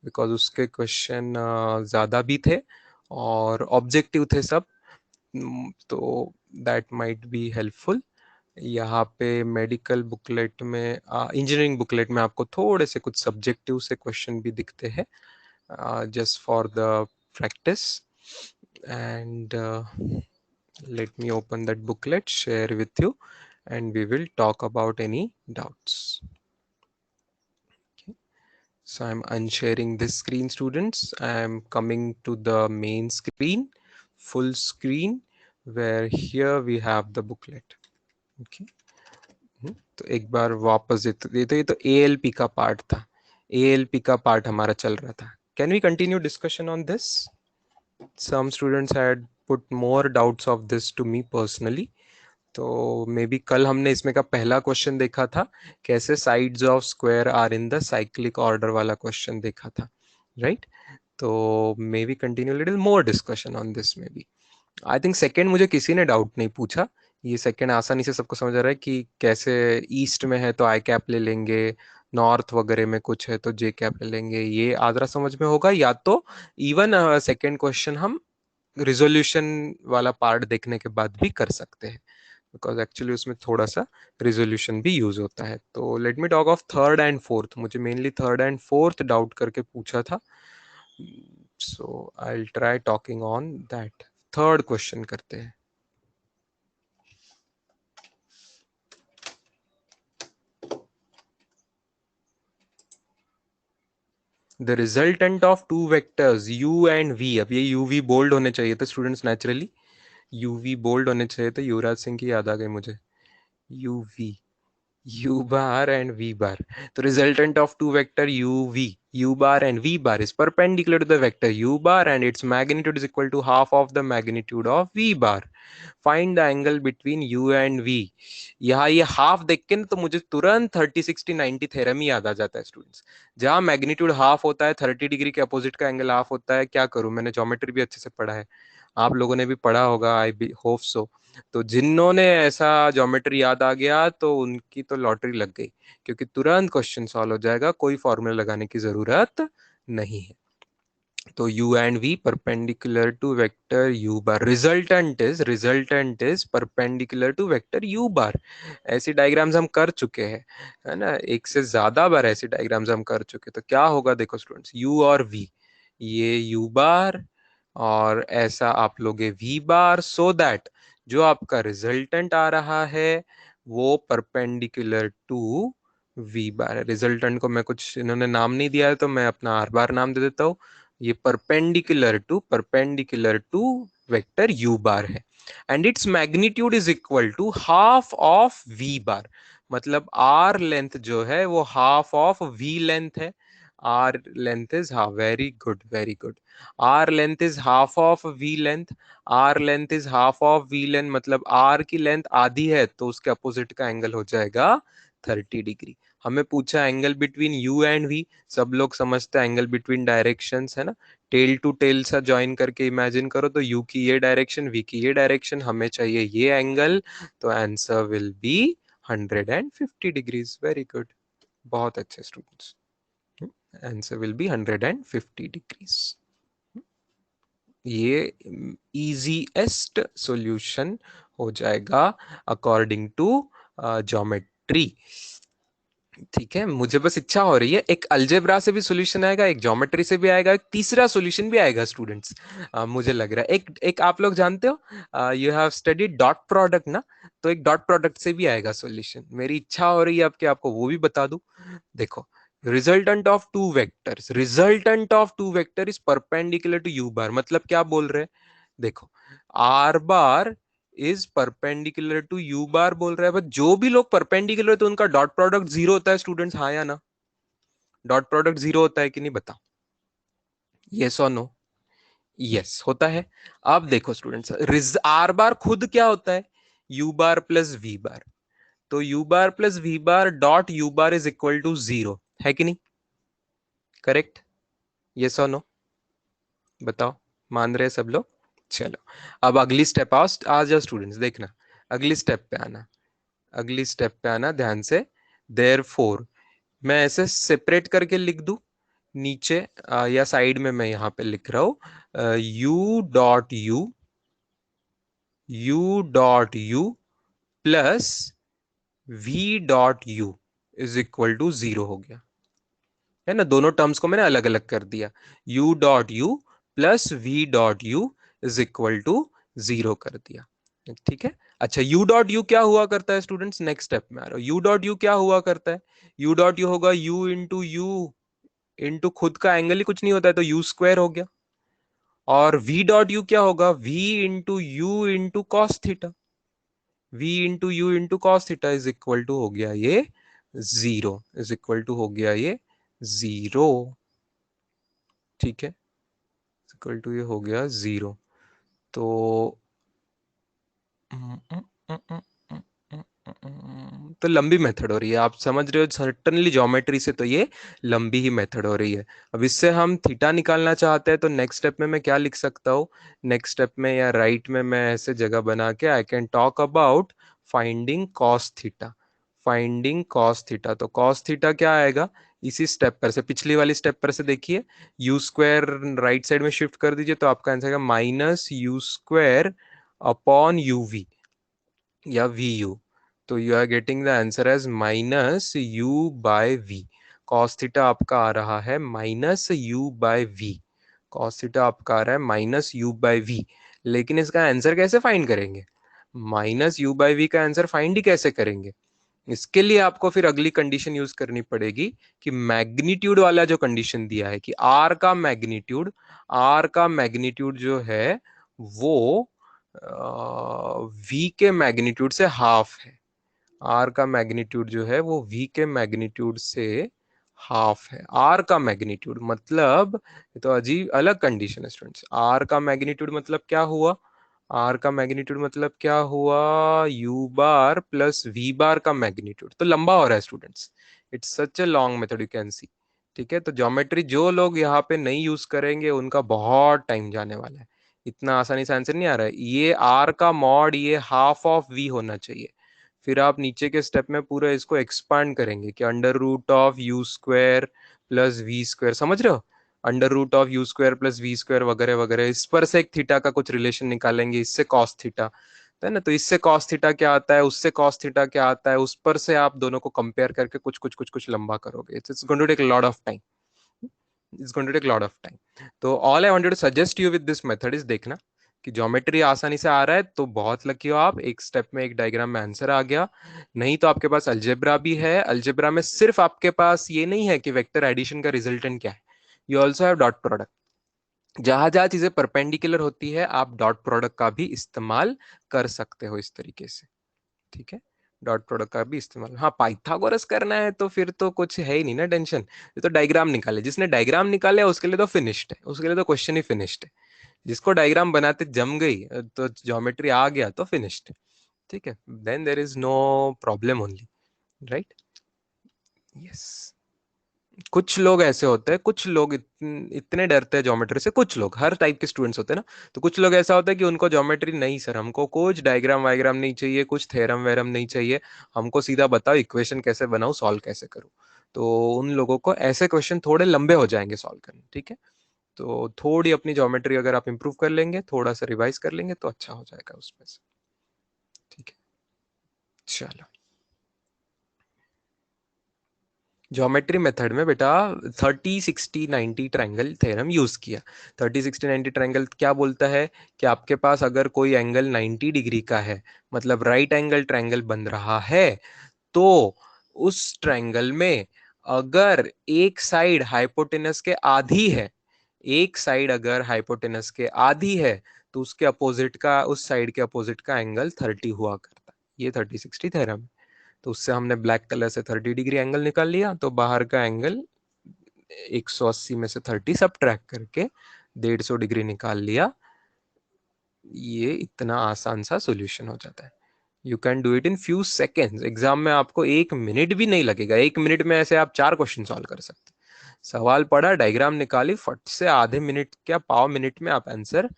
A: बिकॉज उसके क्वेश्चन ज़्यादा भी थे और ऑब्जेक्टिव थे सब, तो दैट माइट बी हेल्पफुल। यहाँ पे मेडिकल बुकलेट में, इंजीनियरिंग बुकलेट में आपको थोड़े से कुछ सब्जेक्टिव से क्वेश्चन भी दिखते हैं, just for the practice. And let me open that booklet, share with you, and we will talk about any doubts. Okay. So I'm unsharing this screen, students. I'm coming to the main screen, full screen, where here we have the booklet. Okay. तो एक बार वापस ये तो ALP का part था, ALP का part हमारा चल रहा था. Can we continue discussion on this? Some students had put more doubts of this to me personally. तो मे बी कल हमने इसमें का पहला क्वेश्चन देखा था, कैसे sides of square are in the cyclic order वाला क्वेश्चन देखा था, राइट? तो maybe continue little more discussion on this maybe. I think second मुझे किसी ने डाउट नहीं पूछा, ये सेकेंड आसानी से सबको समझ आ रहा है कि कैसे ईस्ट में है तो आई कैप ले लेंगे, नॉर्थ वगैरह में कुछ है तो जे कैप ले लेंगे, ये आदरा समझ में होगा. या तो इवन सेकेंड क्वेश्चन हम रिजोल्यूशन वाला पार्ट देखने के बाद भी कर सकते हैं, बिकॉज एक्चुअली उसमें थोड़ा सा रिजोल्यूशन भी यूज होता है. तो let me talk of third and fourth. मुझे mainly third and fourth doubt करके पूछा था, so I will try talking on that. Third question करते हैं. The resultant of two vectors u and v. अब ये uv बोल्ड होने चाहिए थे स्टूडेंट्स, नेचुरली uv बोल्ड होने चाहिए थे. युवराज सिंह की याद आ गई मुझे. uv, u bar and v bar. The resultant of two vector uv, u bar and v bar is perpendicular to the vector u bar and its magnitude is equal to half of the magnitude of v bar. Find the angle between u and v. यहाँ ये half देख के ना तो मुझे तुरंत 30-60-90 theorem ही याद आ जाता है स्टूडेंट्स. जहाँ मैग्नीट्यूड हाफ होता है, 30 डिग्री के अपोजिट का एंगल हाफ होता है. क्या करूं, मैंने ज्योमेट्री भी अच्छे से पढ़ा है, आप लोगों ने भी पढ़ा होगा, आई होप सो. तो जिन्होंने ऐसा ज्योमेट्री याद आ गया तो उनकी तो लॉटरी लग गई, क्योंकि तुरंत क्वेश्चन सॉल्व हो जाएगा, कोई फॉर्मूला लगाने की जरूरत नहीं है. तो u and v perpendicular to vector u bar. Resultant is perpendicular to vector u bar. ऐसी डायग्राम्स हम कर चुके हैं, है ना, एक से ज्यादा बार ऐसी डायग्राम्स हम कर चुके. तो क्या होगा देखो स्टूडेंट्स, u और v, ये u बार और ऐसा आप लोगे v बार, सो दैट जो आपका रिजल्टेंट आ रहा है वो परपेंडिकुलर टू v बार है. रिजल्टेंट को मैं कुछ इन्होंने नाम नहीं दिया है तो मैं अपना r बार नाम दे देता हूँ. ये perpendicular to vector u bar है and its magnitude is equal to half of v bar. मतलब r लेंथ जो है वो हाफ ऑफ v लेंथ है. r length is half, very good very good. r length is half of v length. r length is half of v length, मतलब r की length आधी है तो उसके अपोजिट का एंगल हो जाएगा 30 डिग्री. हमें पूछा angle between u and v. सब लोग समझते हैं एंगल बिटवीन डायरेक्शंस, है ना, टेल टू टेल सा ज्वाइन करके इमेजिन करो. तो u की ये डायरेक्शन, v की ये डायरेक्शन, हमें चाहिए ये एंगल, तो answer will be 150 degrees. Very good, बहुत अच्छे students. Answer will be 150 degrees. ये इजीएस्ट सॉल्यूशन हो जाएगा अकॉर्डिंग टू ज्योमेट्री. ठीक है, मुझे बस इच्छा हो रही है, एक अलजेब्रा से भी सॉल्यूशन आएगा, एक ज्योमेट्री से भी आएगा, एक तीसरा सॉल्यूशन भी आएगा स्टूडेंट्स. मुझे लग रहा है एक आप लोग जानते हो, you have studied dot product ना, तो एक डॉट प्रोडक्ट से भी आएगा सॉल्यूशन. मेरी इच्छा हो रही है अब कि आपको वो भी बता दूं. देखो, resultant of two vector is perpendicular to U bar. मतलब क्या बोल रहे हैं, देखो, R bar is perpendicular to U bar बोल रहा है, बट जो भी लोग परपेंडिकुलर तो उनका डॉट प्रोडक्ट जीरो होता है स्टूडेंट्स, हाँ या ना? डॉट प्रोडक्ट जीरो होता है कि नहीं, बताओ, यस और नो? यस होता है. अब देखो स्टूडेंट्स, आर बार खुद क्या होता है, U bar plus V bar. तो U bar plus V bar dot U bar is equal to zero, है कि नहीं? करेक्ट, यस और नो? बताओ, मान रहे सब लोग? चलो, अब अगली स्टेप आ जाओ स्टूडेंट्स, देखना अगली स्टेप पे आना, अगली स्टेप पे आना ध्यान से। देयरफॉर मैं ऐसे सेपरेट करके लिख दूं नीचे, या साइड में मैं यहाँ पे लिख रहा हूं, u plus v.u is equal to 0 हो गया है ना। दोनों टर्म्स को मैंने अलग अलग कर दिया, u.u plus v.u is equal to 0 कर दिया। ठीक है। अच्छा, u.u क्या हुआ करता है स्टूडेंट्स? नेक्स्ट स्टेप में आ रहा हूं। u.u क्या हुआ करता है? u.u होगा u इंटू खुद का एंगल ही कुछ नहीं होता है, तो u स्क्वायर हो गया। और v.u क्या होगा? v into U into cos theta, v into U into cos theta is equal to हो गया ये 0, इज इक्वल टू हो गया ये 0। ठीक है, इक्वल टू ये हो गया 0। तो तो लंबी मेथड हो रही है, आप समझ रहे हो, सर्टनली ज्योमेट्री से तो ये लंबी ही मेथड हो रही है। अब इससे हम थीटा निकालना चाहते हैं, तो नेक्स्ट स्टेप में मैं क्या लिख सकता हूँ? नेक्स्ट स्टेप में या राइट में मैं ऐसे जगह बना के I can talk about finding cos theta. Finding cos theta, तो कॉस थीटा क्या आएगा? इसी स्टेप पर से, पिछली वाली स्टेप पर से देखिए, यू स्क्वायर राइट साइड में शिफ्ट कर दीजिए, तो आपका आंसर आएगा minus U square upon U V या वी यू। तो you are getting the answer as minus U by V. Cos theta आपका आ रहा है minus U by V. Cos theta आपका आ रहा है माइनस यू बाय वी। लेकिन इसका आंसर कैसे फाइंड करेंगे? माइनस यू बाय वी का आंसर फाइंड ही कैसे करेंगे? इसके लिए आपको फिर अगली कंडीशन यूज करनी पड़ेगी कि मैग्नीट्यूड वाला जो कंडीशन दिया है कि आर का मैग्नीट्यूड जो है वो वी के मैग्नीट्यूड से हाफ है। आर का मैग्नीट्यूड जो है वो वी के मैग्नीट्यूड से हाफ है। आर का मैग्नीट्यूड मतलब, ये तो अजीब अलग कंडीशन है स्टूडेंट्स। आर का मैग्नीट्यूड मतलब क्या हुआ? आर का मैग्नीट्यूड मतलब क्या हुआ? यू बार प्लस वी बार का मैग्नीट्यूड। तो लंबा हो रहा है students, it's such a long method, you can see. ठीक है, तो ज्योमेट्री जो लोग यहाँ पे नहीं यूज करेंगे उनका बहुत टाइम जाने वाला है। इतना आसानी से आंसर नहीं आ रहा है। ये आर का मॉड ये हाफ ऑफ वी होना चाहिए। फिर आप नीचे के स्टेप में पूरा इसको एक्सपांड करेंगे कि under root of U square plus V square, समझ रहे हो? Under root of U square plus V square वगैरह वगैरह, इस पर से एक थीटा का कुछ रिलेशन निकालेंगे, इससे कॉस थीटा है ना, तो इससे कॉस थीटा क्या आता है, उससे कॉस थीटा क्या आता है, उस पर से आप दोनों को कंपेयर करके कुछ कुछ कुछ कुछ लंबा करोगे। It's going to take lot of time, it's going to take lot of time. तो all I wanted to suggest you with this method is, देखना कि ज्योमेट्री आसानी से आ रहा है तो बहुत लकी हो आप, एक स्टेप में एक डायग्राम में आंसर आ गया। नहीं तो आपके पास अलजेब्रा भी है, अलजेब्रा में सिर्फ आपके पास ये नहीं है कि वेक्टर एडिशन का रिजल्टेंट क्या है, you also have dot product. जहां जहां चीजें परपेंडिकुलर होती है आप डॉट प्रोडक्ट का भी इस्तेमाल कर सकते हो इस तरीके से। ठीक है, डॉट प्रोडक्ट का भी इस्तेमाल। हाँ, पाइथागोरस करना है तो फिर तो कुछ है ही नहीं ना टेंशन, ये तो डायग्राम निकाले, जिसने डायग्राम निकाले उसके लिए तो फिनिश्ड है, उसके लिए तो क्वेश्चन ही फिनिश्ड है। जिसको डायग्राम बनाते जम गई तो ज्योमेट्री आ गया तो फिनिश्ड। ठीक है, then there is no problem only, right? Yes. कुछ लोग ऐसे होते हैं, कुछ लोग इतने डरते हैं ज्योमेट्री से, कुछ लोग, हर टाइप के स्टूडेंट्स होते हैं ना, तो कुछ लोग ऐसा होता है कि उनको ज्योमेट्री नहीं, सर हमको कुछ डायग्राम वायग्राम नहीं चाहिए, कुछ थ्योरम वेरम नहीं चाहिए, हमको सीधा बताओ इक्वेशन कैसे बनाऊं, सॉल्व कैसे करूं। तो उन लोगों को ऐसे क्वेश्चन थोड़े लंबे हो जाएंगे सॉल्व करने। ठीक है, तो थोड़ी अपनी ज्योमेट्री अगर आप इंप्रूव कर लेंगे, थोड़ा सा रिवाइज कर लेंगे तो अच्छा हो जाएगा उसमें से। ठीक है, चलो। ज्योमेट्री मेथड में बेटा 30 60 90 ट्रायंगल थ्योरम यूज किया। 30 60 90 ट्रायंगल क्या बोलता है कि आपके पास अगर कोई एंगल 90 डिग्री का है, मतलब राइट एंगल ट्रायंगल बन रहा है, तो उस ट्रायंगल में अगर एक साइड हाइपोटेनस के आधी है, एक साइड अगर हाइपोटेनस के आधी है, तो उसके अपोजिट का, उस साइड के अपोजिट का एंगल 30 हुआ करता है। ये 30 60 थ्योरम। तो उससे हमने ब्लैक कलर से 30 डिग्री एंगल निकाल लिया, तो बाहर का एंगल 180 में से 30 सब ट्रैक करके 150 डिग्री निकाल लिया। ये इतना आसान सा सॉल्यूशन हो जाता है। You can do it in few seconds. Exam में आपको 1 मिनट भी नहीं लगेगा, 1 मिनट में ऐसे आप 4 क्वेश्चन सॉल्व कर सकते हैं। सवाल पढ़ा, डायग्राम निकाली, फट से आधे मिनट क्या पाव मिनट में आप आंसर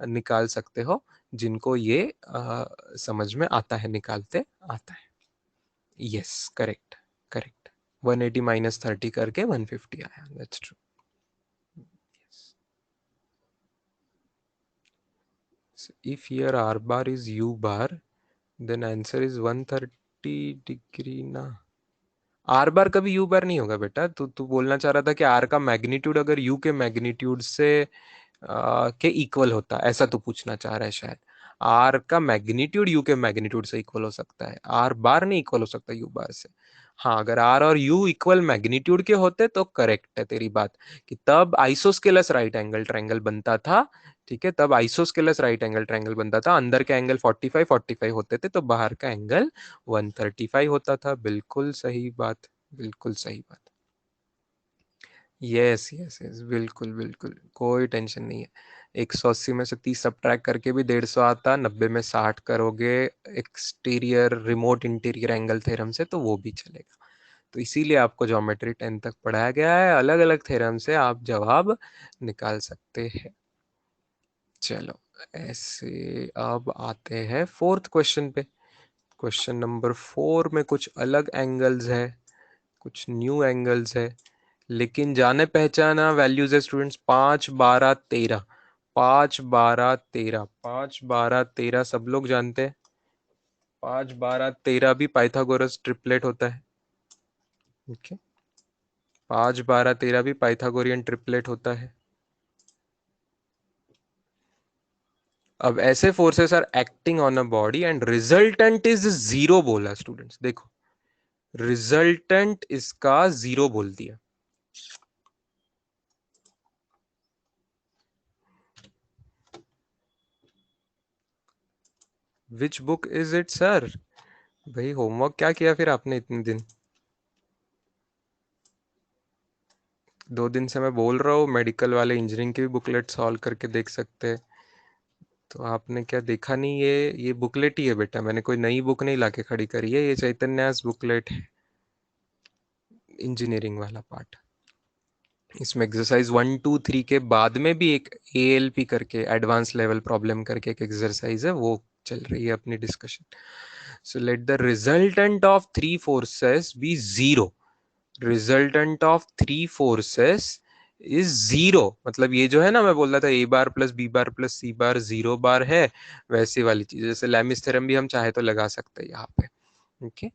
A: निकाल सकते हो, जिनको ये समझ में आता है, निकालते आता है। Yes, correct correct. 180 माइनस 30 करके 150 आया, that's true. If here r bar is u bar, then answer is 130 degree ना। आर बार कभी यू बार नहीं होगा बेटा। तू बोलना चाह रहा था कि आर का मैग्नीट्यूड अगर यू के मैग्नीट्यूड से के इक्वल होता, ऐसा तू पूछना चाह रहा है शायद। आर का मैग्नीट्यूड यू के मैग्नीट्यूड से इक्वल हो सकता है, आर बार नहीं इक्वल हो सकता यू बार से। हाँ, अगर आर और यू इक्वल मैग्नीट्यूड के होते तो करेक्ट है तेरी बात, कि तब आइसोस्केलस राइट एंगल ट्रायंगल बनता था। ठीक है, तब आइसोस्केलस राइट एंगल ट्रायंगल बनता था, अंदर का एंगल 45 होते थे, तो बाहर का एंगल 135 होता था। बिल्कुल सही बात, बिल्कुल सही बात। यस यस यस, बिल्कुल बिल्कुल, कोई टेंशन नहीं है। 180 में से 30 सब्ट्रैक्ट करके भी 150 आता, 90 में 60 करोगे exterior remote interior angle theorem से तो वो भी चलेगा। तो इसीलिए आपको ज्योमेट्री 10 तक पढ़ाया गया है, अलग अलग थ्योरम से आप जवाब निकाल सकते हैं। चलो, ऐसे अब आते हैं फोर्थ क्वेश्चन पे। क्वेश्चन नंबर 4 में कुछ अलग एंगल्स है, कुछ न्यू एंगल्स है, लेकिन जाने पहचाना वैल्यूज है स्टूडेंट्स। 5 12 13, 5 12 13, 5 12 13 सब लोग जानते हैं। 5 12 13 भी पाइथागोरस ट्रिपलेट होता है। ओके, 5 12 13 भी पाइथागोरियन ट्रिपलेट होता है। अब ऐसे forces are acting on a body and resultant is zero बोला स्टूडेंट्स, देखो रिजल्टेंट इसका जीरो बोल दिया। Which book is it sir? भाई होमवर्क क्या किया फिर आपने इतने दिन? 2 दिन से मैं बोल रहा हूँ मेडिकल वाले इंजीनियरिंग की भी बुकलेट सॉल्व करके देख सकते हैं, तो आपने क्या देखा नहीं? ये बुकलेट ही है बेटा, मैंने कोई नई बुक नहीं लाके खड़ी करी है, ये चैतन्यास बुकलेट है, इंजीनियरिंग वाला पार्ट। इसमें एक्सरसाइज 1 2 3 के बाद में भी एक ALP करके एडवांस लेवल प्रॉब्लम करके एक एक्सरसाइज है, वो चल रही है अपनी discussion. So let the resultant of three forces be zero. Resultant of three forces is zero, मतलब ये जो है ना, मैं बोल रहा था A bar plus B bar plus C bar zero bar है, वैसी वाली चीज। जैसे लैमिस थ्योरम भी हम चाहे तो लगा सकते हैं यहाँ पे। ओके,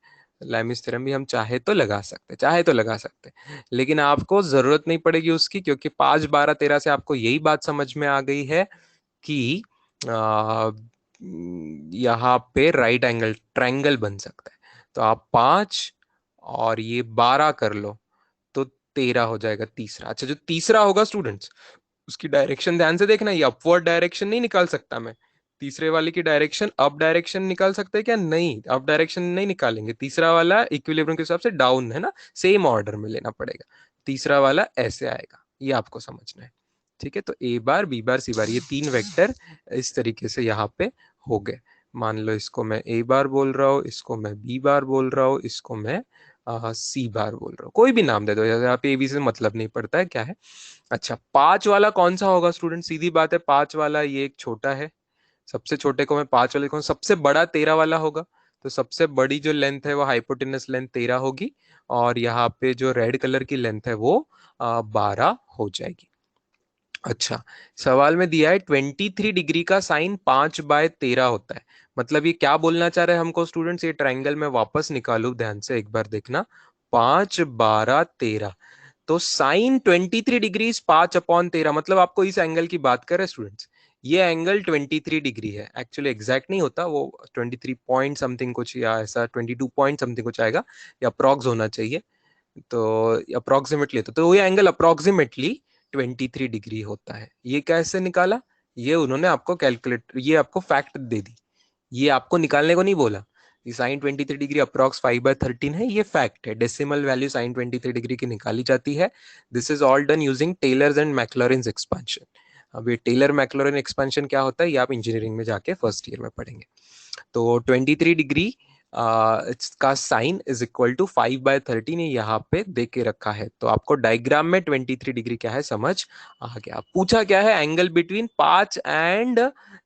A: लैमिस थ्योरम भी हम चाहे तो लगा सकते, चाहे तो लगा सकते, लेकिन आपको जरूरत नहीं पड़ेगी उसकी, क्योंकि 5 12 13 से आपको यही बात समझ में आ गई है कि यहाँ पे राइट एंगल ट्रायंगल बन सकता है। तो आप 5 और ये 12 कर लो तो 13 हो जाएगा तीसरा। अच्छा, जो तीसरा होगा स्टूडेंट्स, उसकी डायरेक्शन ध्यान से देखना, ये अपवर्ड डायरेक्शन नहीं निकाल सकता मैं। तीसरे वाले की डायरेक्शन अप डायरेक्शन निकाल सकते हैं क्या? नहीं, अप डायरेक्शन नहीं निकालेंगे। तीसरा वाला इक्विलिब्रियम के हिसाब से डाउन है ना, सेम ऑर्डर में लेना पड़ेगा। तीसरा वाला ऐसे आएगा, ये आपको समझना है। ठीक है, तो ए बार बी बार सी बार, ये तीन वेक्टर इस तरीके से यहाँ पे हो गए। मान लो इसको मैं ए बार बोल रहा हूँ, इसको मैं बी बार बोल रहा हूँ, इसको मैं सी बार बोल रहा हूँ, कोई भी नाम दे दो, यहाँ पे ए बी से मतलब नहीं पड़ता है क्या है। अच्छा, 5 वाला कौन सा होगा स्टूडेंट? सीधी बात है, 5 वाला ये एक छोटा है, सबसे छोटे को मैं 5 वाले को, सबसे बड़ा 13 वाला होगा। तो सबसे बड़ी जो लेंथ है वो हाइपोटेनस लेंथ 13 होगी, और यहाँ पे जो रेड कलर की लेंथ है वो 12 हो जाएगी। अच्छा, सवाल में दिया है 23 डिग्री का साइन 5 बाय 13 होता है, मतलब ये क्या बोलना चाह रहे हैं हमको स्टूडेंट्स? ये ट्रायंगल में वापस निकालू, ध्यान से एक बार देखना। 5 12 13, तो साइन 23 डिग्री 5/13, मतलब आपको इस एंगल की बात कर रहे हैं स्टूडेंट्स। ये एंगल 23 डिग्री है, एक्चुअली एग्जैक्ट नहीं होता वो, 23 पॉइंट समथिंग कुछ या ऐसा 22 पॉइंट समथिंग कुछ आएगा, या अप्रॉक्स होना चाहिए। तो अप्रोक्सीमेटली, तो ये एंगल अप्रोक्सीमेटली 23 डिग्री होता है। ये कैसे निकाला? ये उन्होंने आपको कैलकुलेट, ये आपको फैक्ट दे दी, ये आपको निकालने को नहीं बोला। साइन 23 डिग्री अप्रॉक्स 5/13 है, ये फैक्ट है। डेसिमल वैल्यू साइन 23 डिग्री की निकाली जाती है। This is all done using Taylor's and Maclaurin's expansion. अब ये टेलर मैक्लॉरिन एक्सपेंशन क्या होता है, ये आप इंजीनियरिंग में जाके फर्स्ट ईयर में पढ़ेंगे। तो 23 डिग्री इसका साइन इज इक्वल टू 5/13 यहाँ पे दे के रखा है। तो आपको डायग्राम में 23 डिग्री क्या है समझ आ गया। पूछा क्या है, एंगल बिटवीन 5 एंड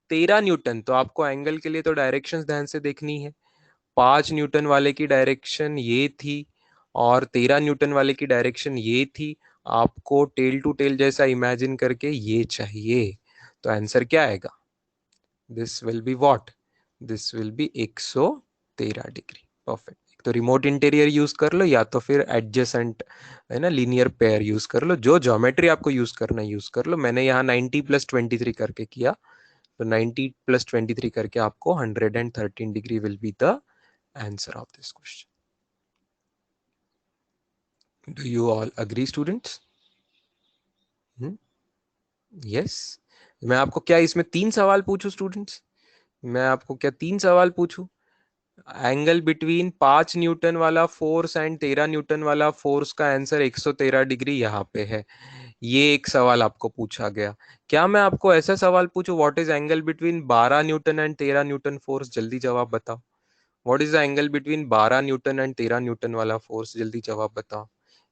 A: 13 न्यूटन। तो आपको एंगल के लिए तो डायरेक्शंस ध्यान से देखनी है। 5 न्यूटन वाले की डायरेक्शन ये थी और 13 न्यूटन वाले की डायरेक्शन ये थी। आपको टेल टू टेल जैसा इमेजिन करके ये चाहिए। तो आंसर क्या आएगा, this will be what, this will be 113 degree. Perfect. तो रिमोट इंटीरियर यूज कर लो या तो फिर एडजेसेंट है ना लीनियर पेयर यूज कर लो, जो ज्योमेट्री आपको यूज करना यूज कर लो। मैंने यहाँ 90 + 23 करके किया, तो 90 + 23 करके आपको 113 degree will be the answer of this question. Do you all agree students? Yes. मैं आपको क्या इसमें 3 सवाल पूछूं स्टूडेंट्स? मैं आपको क्या 3 सवाल पूछूं? एंगल बिटवीन 5 न्यूटन वाला फोर्स एंड 13 न्यूटन वाला फोर्स का आंसर 113 डिग्री यहाँ पे है। ये एक सवाल आपको पूछा गया। क्या मैं आपको ऐसा सवाल पूछूं, what is angle between 12 Newton and 13 Newton force? जल्दी जवाब बताओ। What is the angle between 12 Newton and 13 Newton वाला फोर्स? जल्दी जवाब बताओ।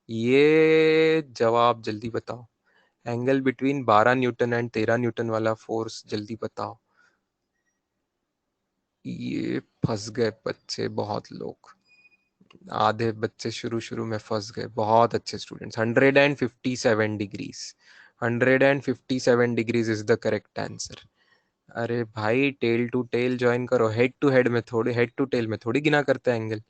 A: ये जवाब जल्दी बताओ। Angle between 12 Newton and 13 Newton वाला फोर्स, जल्दी बताओ। ये फंस गए बच्चे बहुत लोग, आधे बच्चे शुरू शुरू में फंस गए। बहुत अच्छे students, 157 degrees, 157 degrees is the correct answer. अरे भाई टेल टू टेल ज्वाइन करो, हेड टू हेड में थोड़ी, हेड टू टेल में थोड़ी गिना करते हैं एंगल,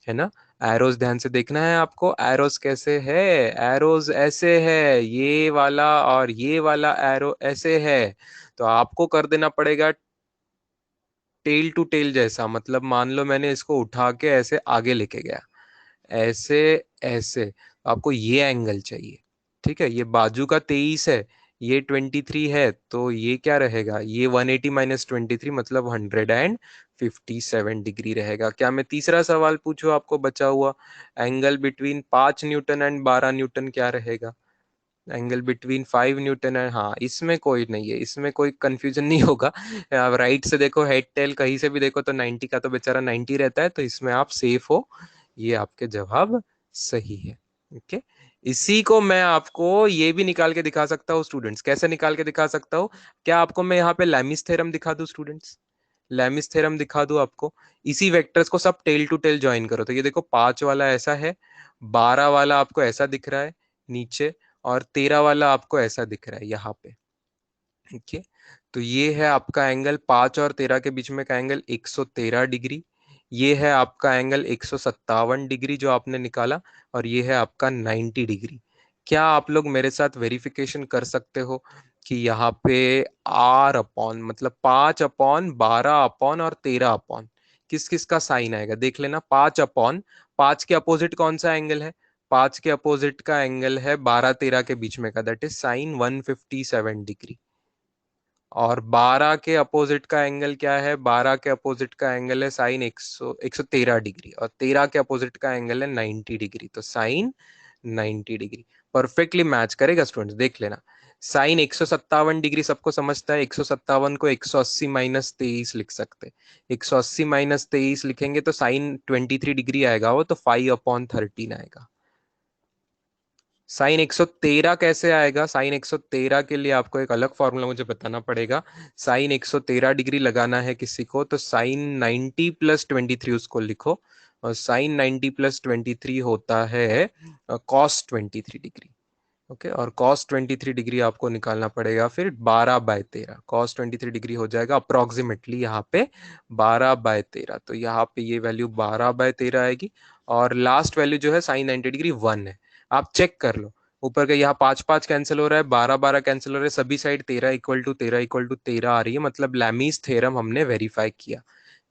A: है ना। एरोज ध्यान से देखना है आपको। एरोज कैसे है, एरोज ऐसे है, ये वाला और ये वाला एरो ऐसे है। तो आपको कर देना पड़ेगा टेल टू टेल जैसा। मतलब मान लो मैंने इसको उठा के ऐसे आगे लेके गया, ऐसे ऐसे, तो आपको ये एंगल चाहिए। ठीक है, ये बाजू का 23 है, ये 23 है, तो ये क्या रहेगा, ये 180 - 23 मतलब 157 डिग्री रहेगा। क्या मैं तीसरा सवाल पूछूं आपको बचा हुआ, angle between 5 Newton and 12 Newton क्या रहेगा? एंगल बिटवीन 5 न्यूटन है, हाँ इसमें कोई नहीं है, इसमें कोई कंफ्यूजन नहीं होगा। आप राइट से देखो, हेड टेल कहीं से भी देखो तो 90 का तो बेचारा 90 रहता है, तो इसमें आप सेफ हो। ये आपके जवाब सही है। ओके, इसी को मैं आपको ये भी निकाल के दिखा सकता हूँ स्टूडेंट्स। कैसे निकाल के दिखा सकता हूँ? क्या आपको मैं यहाँ पे लैमिस थ्योरम दिखा दूं स्टूडेंट्स? लैमिस थ्योरम दिखा दूं आपको। इसी वेक्टर्स को सब टेल टू टेल ज्वाइन करो, तो ये देखो 5 वाला ऐसा है, 12 वाला आपको ऐसा दिख रहा है नीचे, और 13 वाला आपको ऐसा दिख रहा है यहाँ पे। ठीक है, तो ये है आपका एंगल 5 और 13 के बीच में का एंगल 113 डिग्री। ये है आपका एंगल 157 डिग्री जो आपने निकाला, और ये है आपका 90 डिग्री। क्या आप लोग मेरे साथ वेरिफिकेशन कर सकते हो कि यहाँ पे आर अपॉन मतलब 5/12 और 13 किस किस का साइन आएगा देख लेना। 5/5 के अपोजिट कौन सा एंगल है? 5 के अपोजिट का एंगल है 12-13 के बीच में का, दैट इज साइन 157 डिग्री। और 12 के अपोजिट का एंगल क्या है? 12 के अपोजिट का एंगल है साइन 113 डिग्री, और 13 के अपोजिट का एंगल है 90 डिग्री, तो साइन 90 डिग्री परफेक्टली मैच करेगा स्टूडेंट्स, देख लेना। साइन 157 डिग्री सबको समझता है, 157 को 180 - 23 लिख सकते। 180 - 23 लिखेंगे तो साइन 23 डिग्री आएगा, वो तो 5/13 आएगा। साइन 113 कैसे आएगा? साइन 113 के लिए आपको एक अलग फॉर्मूला मुझे बताना पड़ेगा। साइन 113 डिग्री लगाना है किसी को, तो साइन 90 + 23 उसको लिखो, और साइन 90 + 23 होता है कॉस 23 डिग्री। ओके, और कॉस 23 डिग्री आपको निकालना पड़ेगा फिर 12/13। कॉस 23 डिग्री हो जाएगा अप्रोक्सीमेटली यहाँ पे 12/13, तो यहाँ पे ये वैल्यू 12/13 आएगी। और लास्ट वैल्यू जो है साइन 90 डिग्री 1 है। आप चेक कर लो, ऊपर का यहाँ 5-5 कैंसिल हो रहा है, 12-12 कैंसिल हो रहा है, सभी साइड 13 = 13 = 13 आ रही है, मतलब लैमीज थ्योरम हमने वेरीफाई किया।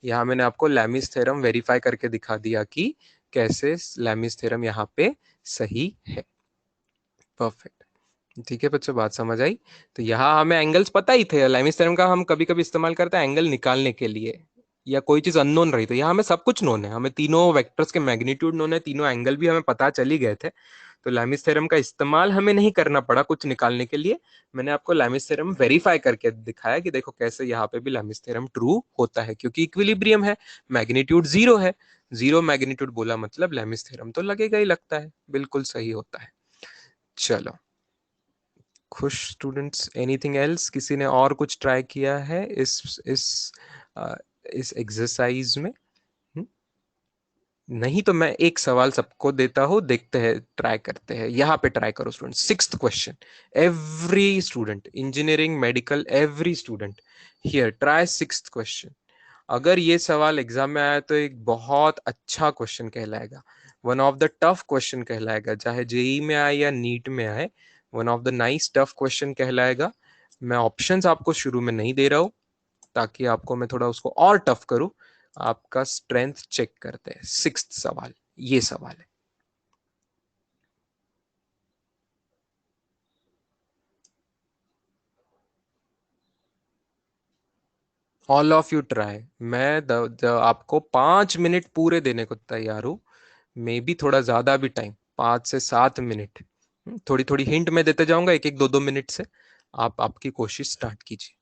A: यहाँ मैंने आपको लैमीज थ्योरम वेरीफाई करके दिखा दिया कि कैसे लैमीज थ्योरम यहाँ पे सही है। परफेक्ट। ठीक है बच्चों, बात समझ आई? तो यहाँ हमें एंगल्स पता ही थे, लैमिस थ्योरम का हम कभी कभी इस्तेमाल करते हैं एंगल निकालने के लिए। या कोई चीज अननोन रही, तो यहाँ हमें सब कुछ नोन है, हमें तीनों वेक्टर्स के मैग्नीट्यूड नोन है, तीनों एंगल भी हमें पता चल ही गए थे, तो लैमिस थ्योरम का इस्तेमाल हमें नहीं करना पड़ा कुछ निकालने के लिए। मैंने आपको लैमिस थ्योरम वेरीफाई करके दिखाया कि देखो कैसे यहाँ पे भी लैमिस थ्योरम ट्रू होता है, क्योंकि इक्विलिब्रियम है, मैग्नीट्यूड जीरो है, जीरो मैग्नीट्यूड बोला मतलब लैमिस थ्योरम तो लगेगा ही, लगता है बिल्कुल सही होता है। चलो, खुश स्टूडेंट्स, एनीथिंग एल्स, किसी ने और कुछ ट्राई किया है इस एक्सरसाइज में? नहीं तो मैं एक सवाल सबको देता हूं, देखते हैं, ट्राई करते हैं। यहाँ पे ट्राई करो student, sixth question, every student, engineering, medical, every student here try sixth question. अगर ये सवाल एग्जाम में आया तो एक बहुत अच्छा क्वेश्चन कहलाएगा, one of the tough question कहलाएगा, चाहे जेई में आए या नीट में आए, one of the nice tough question कहलाएगा। मैं ऑप्शंस आपको शुरू में नहीं दे रहा हूं, ताकि आपको मैं थोड़ा उसको और टफ करूं। आपका स्ट्रेंथ चेक करते हैं। सिक्स्थ सवाल, ये सवाल है। All of you try. मैं आपको 5 मिनट पूरे देने को तैयार हूं, मे बी थोड़ा ज्यादा भी टाइम, 5 से 7 मिनट। थोड़ी थोड़ी हिंट में देते जाऊंगा, एक एक दो दो मिनट से। आप आपकी कोशिश स्टार्ट कीजिए।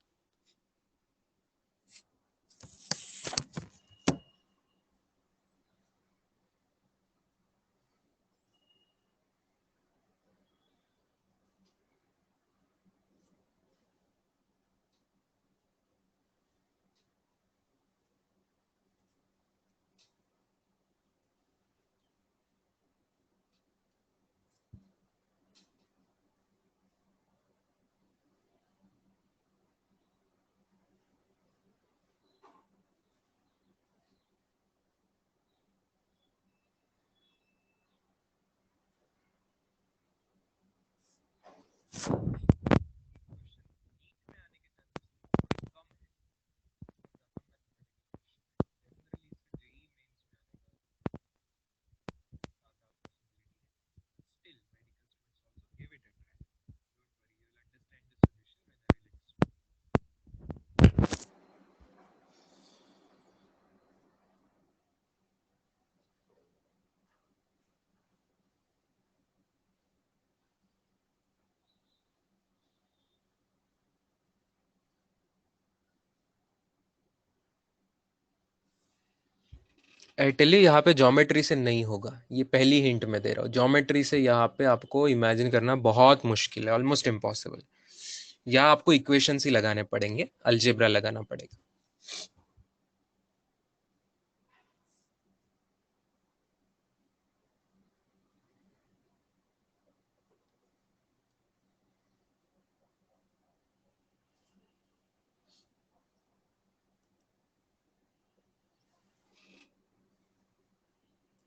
A: इटली यहाँ पे ज्योमेट्री से नहीं होगा, ये पहली हिंट में दे रहा हूँ। ज्योमेट्री से यहाँ पे आपको इमेजिन करना बहुत मुश्किल है, ऑलमोस्ट इम्पॉसिबल। यहाँ आपको इक्वेशंस ही लगाने पड़ेंगे, अलजेब्रा लगाना पड़ेगा।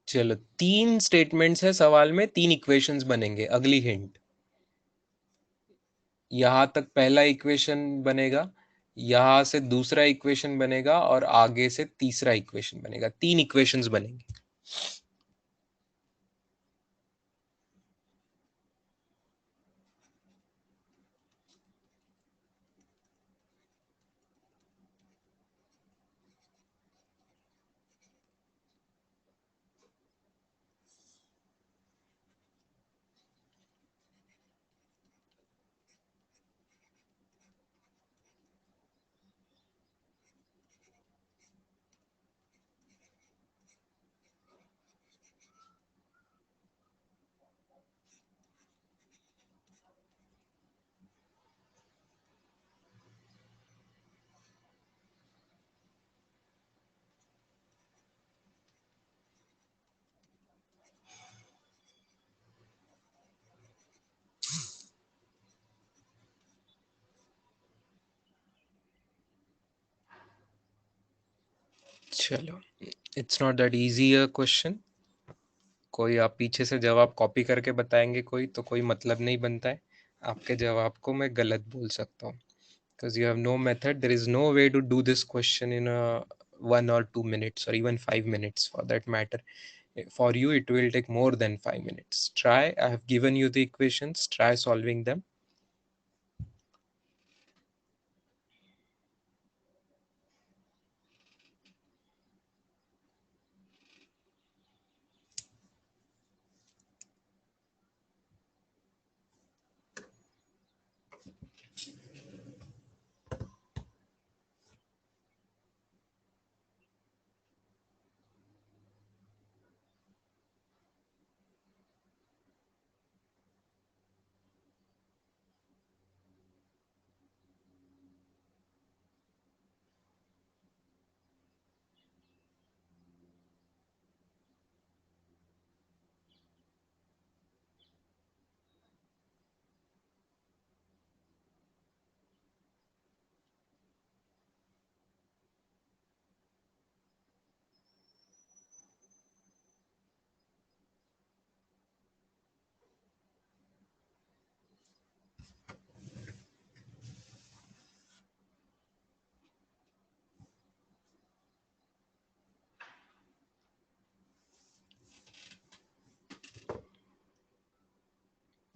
A: चलो, 3 स्टेटमेंट्स है सवाल में, 3 इक्वेशंस बनेंगे। अगली हिंट, यहां तक पहला इक्वेशन बनेगा, यहां से दूसरा इक्वेशन बनेगा, और आगे से तीसरा इक्वेशन बनेगा। 3 इक्वेशंस बनेंगे। चलो, it's not that easy a question. कोई आप पीछे से जवाब कॉपी करके बताएंगे कोई, तो कोई मतलब नहीं बनता है। आपके जवाब को मैं गलत बोल सकता हूँ, because you have no method. There is no way to do this question in a 1 or 2 minutes, or even 5 minutes for that matter. For you it will take more than 5 minutes. Try, I have given you the equations, try solving them.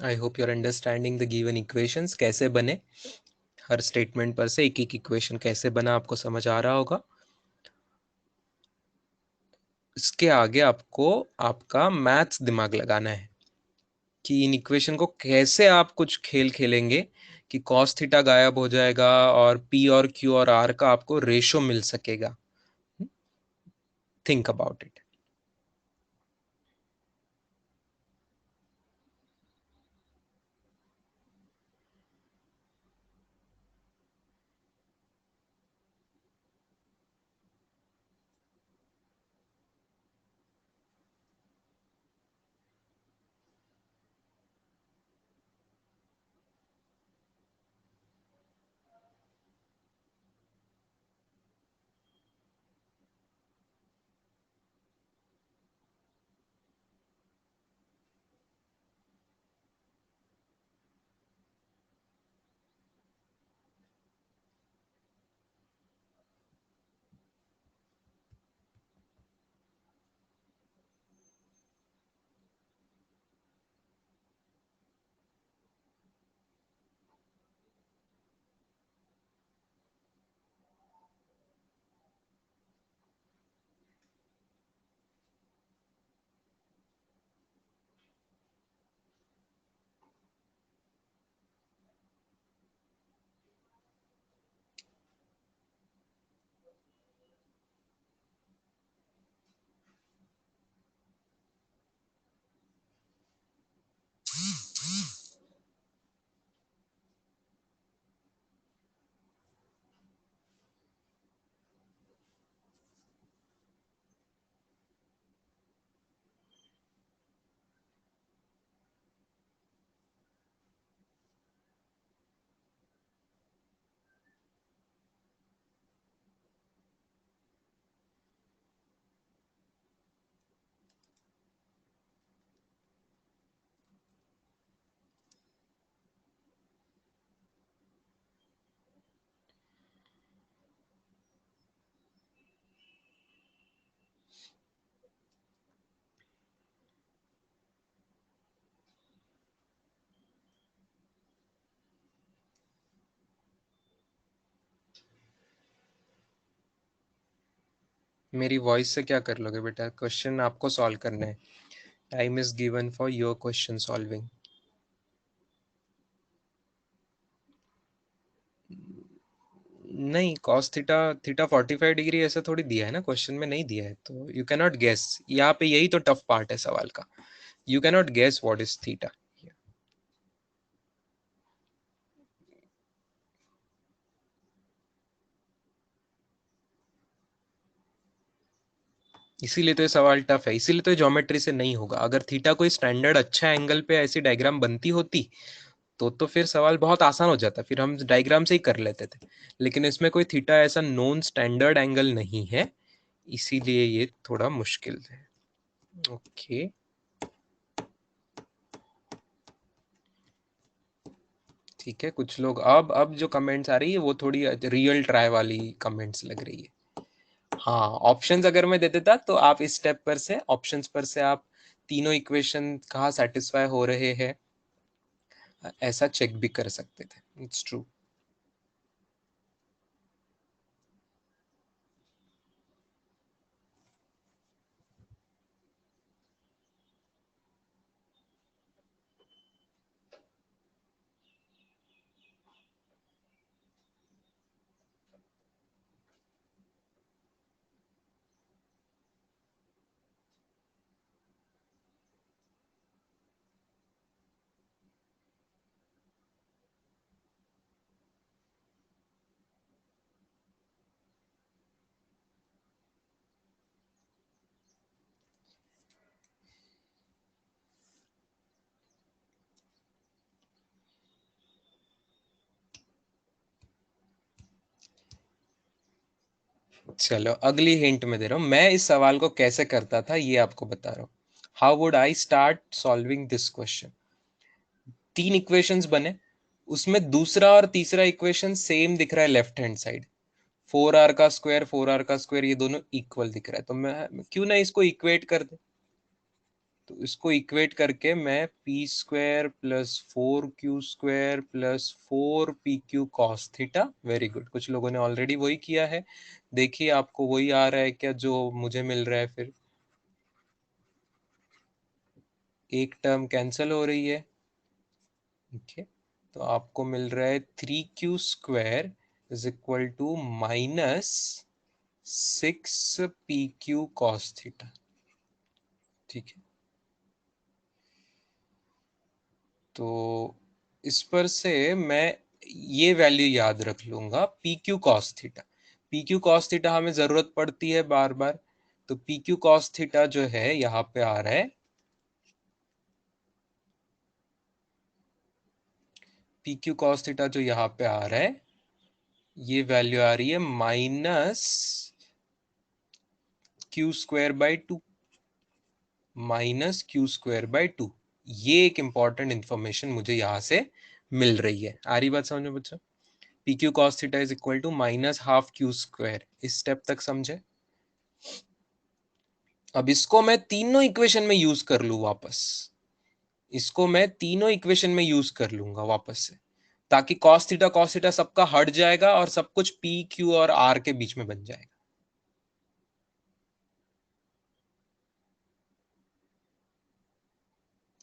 A: I hope your understanding the given equations कैसे बने, हर statement पर से एक एक equation कैसे बना आपको समझ आ रहा होगा। इसके आगे आपको आपका मैथ्स दिमाग लगाना है कि इन इक्वेशन को कैसे आप कुछ खेल खेलेंगे कि कॉस थीटा गायब हो जाएगा और पी और क्यू और आर का आपको रेशो मिल सकेगा। Think about it. मेरी वॉइस से क्या कर लोगे बेटा, क्वेश्चन आपको सॉल्व करना है। Time is given for your question solving. नहीं, कॉस थीटा थीटा 45 डिग्री ऐसा थोड़ी दिया है ना, क्वेश्चन में नहीं दिया है, तो यू कैन नॉट गेस। यहाँ पे यही तो टफ पार्ट है सवाल का, you can not guess what is theta. इसीलिए तो ये सवाल टफ है, इसीलिए तो ज्योमेट्री से नहीं होगा। अगर थीटा कोई स्टैंडर्ड अच्छा एंगल पे ऐसी डायग्राम बनती होती तो फिर सवाल बहुत आसान हो जाता, फिर हम डायग्राम से ही कर लेते थे। लेकिन इसमें कोई थीटा ऐसा नॉन स्टैंडर्ड एंगल नहीं है, इसीलिए ये थोड़ा मुश्किल है। ओके, ठीक है। कुछ लोग अब जो कमेंट्स आ रही है वो थोड़ी रियल ट्राई वाली कमेंट्स लग रही है। हाँ, ऑप्शंस अगर मैं दे देता तो आप इस स्टेप पर से, ऑप्शंस पर से आप तीनों इक्वेशन कहाँ सेटिस्फाई हो रहे हैं ऐसा चेक भी कर सकते थे। It's true. चलो अगली हिंट में दे रहा हूं, मैं इस सवाल को कैसे करता था ये आपको बता रहा हूँ। How would I start solving this question. तीन इक्वेशंस बने, उसमें दूसरा और तीसरा इक्वेशन सेम दिख रहा है लेफ्ट हैंड साइड। 4r का स्क्वायर 4r का स्क्वायर ये दोनों इक्वल दिख रहा है, तो मैं क्यों ना इसको इक्वेट कर दे। तो इसको इक्वेट करके मैं P square plus 4q² plus 4pq cos theta, very good, कुछ लोगों ने ऑलरेडी वही किया है। देखिए आपको वही आ रहा है क्या जो मुझे मिल रहा है? फिर एक टर्म कैंसिल हो रही है, ओके, तो आपको मिल रहा है 3q² is equal to minus 6pq cos theta, ठीक है। तो इस पर से मैं ये वैल्यू याद रख लूंगा, P Q cos theta. P Q cos theta हमें जरूरत पड़ती है बार बार, तो पी क्यू कॉस थीटा जो है यहाँ पे आ रहा है, पी क्यू कॉस थीटा जो यहाँ पे आ रहा है, ये वैल्यू आ रही है माइनस q²/2, -q²/2। ये एक इंपॉर्टेंट इंफॉर्मेशन मुझे यहाँ से मिल रही है। आ रही बात समझ में बच्चों? P Q cos theta is equal to -12q²। इस स्टेप तक समझे? अब इसको मैं तीनों इक्वेशन में यूज कर लू वापस, इसको मैं तीनों इक्वेशन में यूज कर लूंगा वापस से, ताकि cos थीटा सबका हट जाएगा और सब कुछ पी क्यू और आर के बीच में बन जाएगा।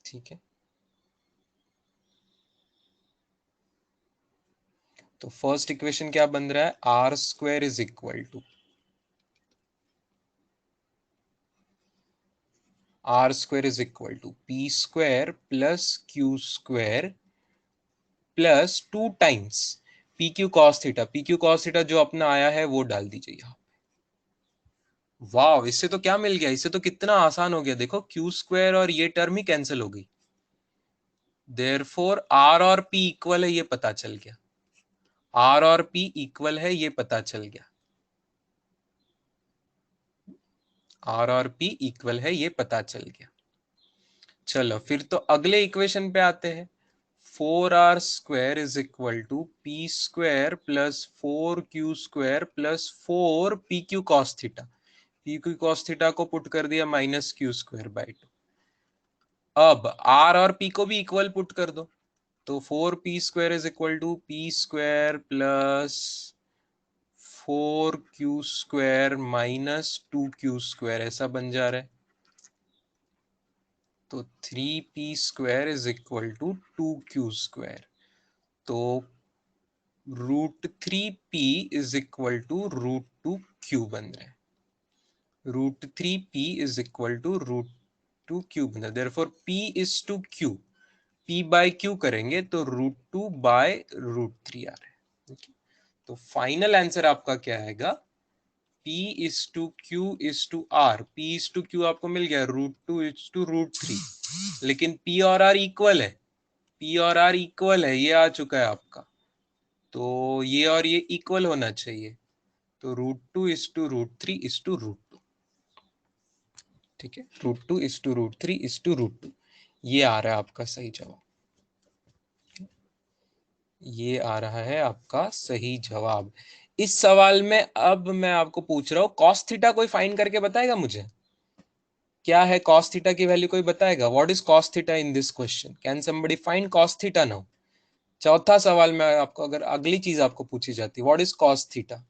A: ठीक है, तो फर्स्ट इक्वेशन क्या बन रहा है? r² is equal to r² is equal to p² plus q² plus 2 times P Q cos theta. P Q cos theta जो अपना आया है वो डाल दीजिए यहाँ। वाह, इससे तो क्या मिल गया? इससे तो कितना आसान हो गया, देखो q² और ये टर्म ही कैंसिल हो गई, देयरफॉर r और p इक्वल है, ये पता चल गया। r और p इक्वल है, ये पता चल गया। r और p इक्वल है, ये पता चल गया। चलो फिर तो अगले इक्वेशन पे आते हैं। 4r² is equal to p² plus 4q² plus 4pq cos theta. pq cos theta को पुट कर दिया -q²/2। अब r और p को भी इक्वल पुट कर दो, तो 4p² is equal to p² plus 4q² minus 2q², ऐसा बन जा रहा है। तो 3p² is equal to 2q²। तो √3p is equal to √2q बन रहा है। √3p is equal to √2q बन रहा है। Therefore p is to q, p by q करेंगे तो √2/√3 आ रहा है। okay? तो फाइनल आंसर आपका क्या आएगा? P is to Q is to R। P is to Q आपको मिल गया, √2 इज टू √3, लेकिन P और R इक्वल है, P और R इक्वल है, ये आ चुका है आपका, तो ये और ये इक्वल होना चाहिए, तो √2 इज टू √3 इज टू √2। ठीक है, √2 इज टू √3 इज टू √2, ये आ रहा है आपका सही जवाब। ये आ रहा है आपका सही जवाब। इस सवाल में अब मैं आपको पूछ रहा हूँ, cos थीटा कोई फाइंड करके बताएगा मुझे? क्या है cos थीटा की वैल्यू, कोई बताएगा? What is cos theta in this question? Can somebody find cos theta now? चौथा सवाल में आपको अगर अगली चीज आपको पूछी जाती, what is cos theta?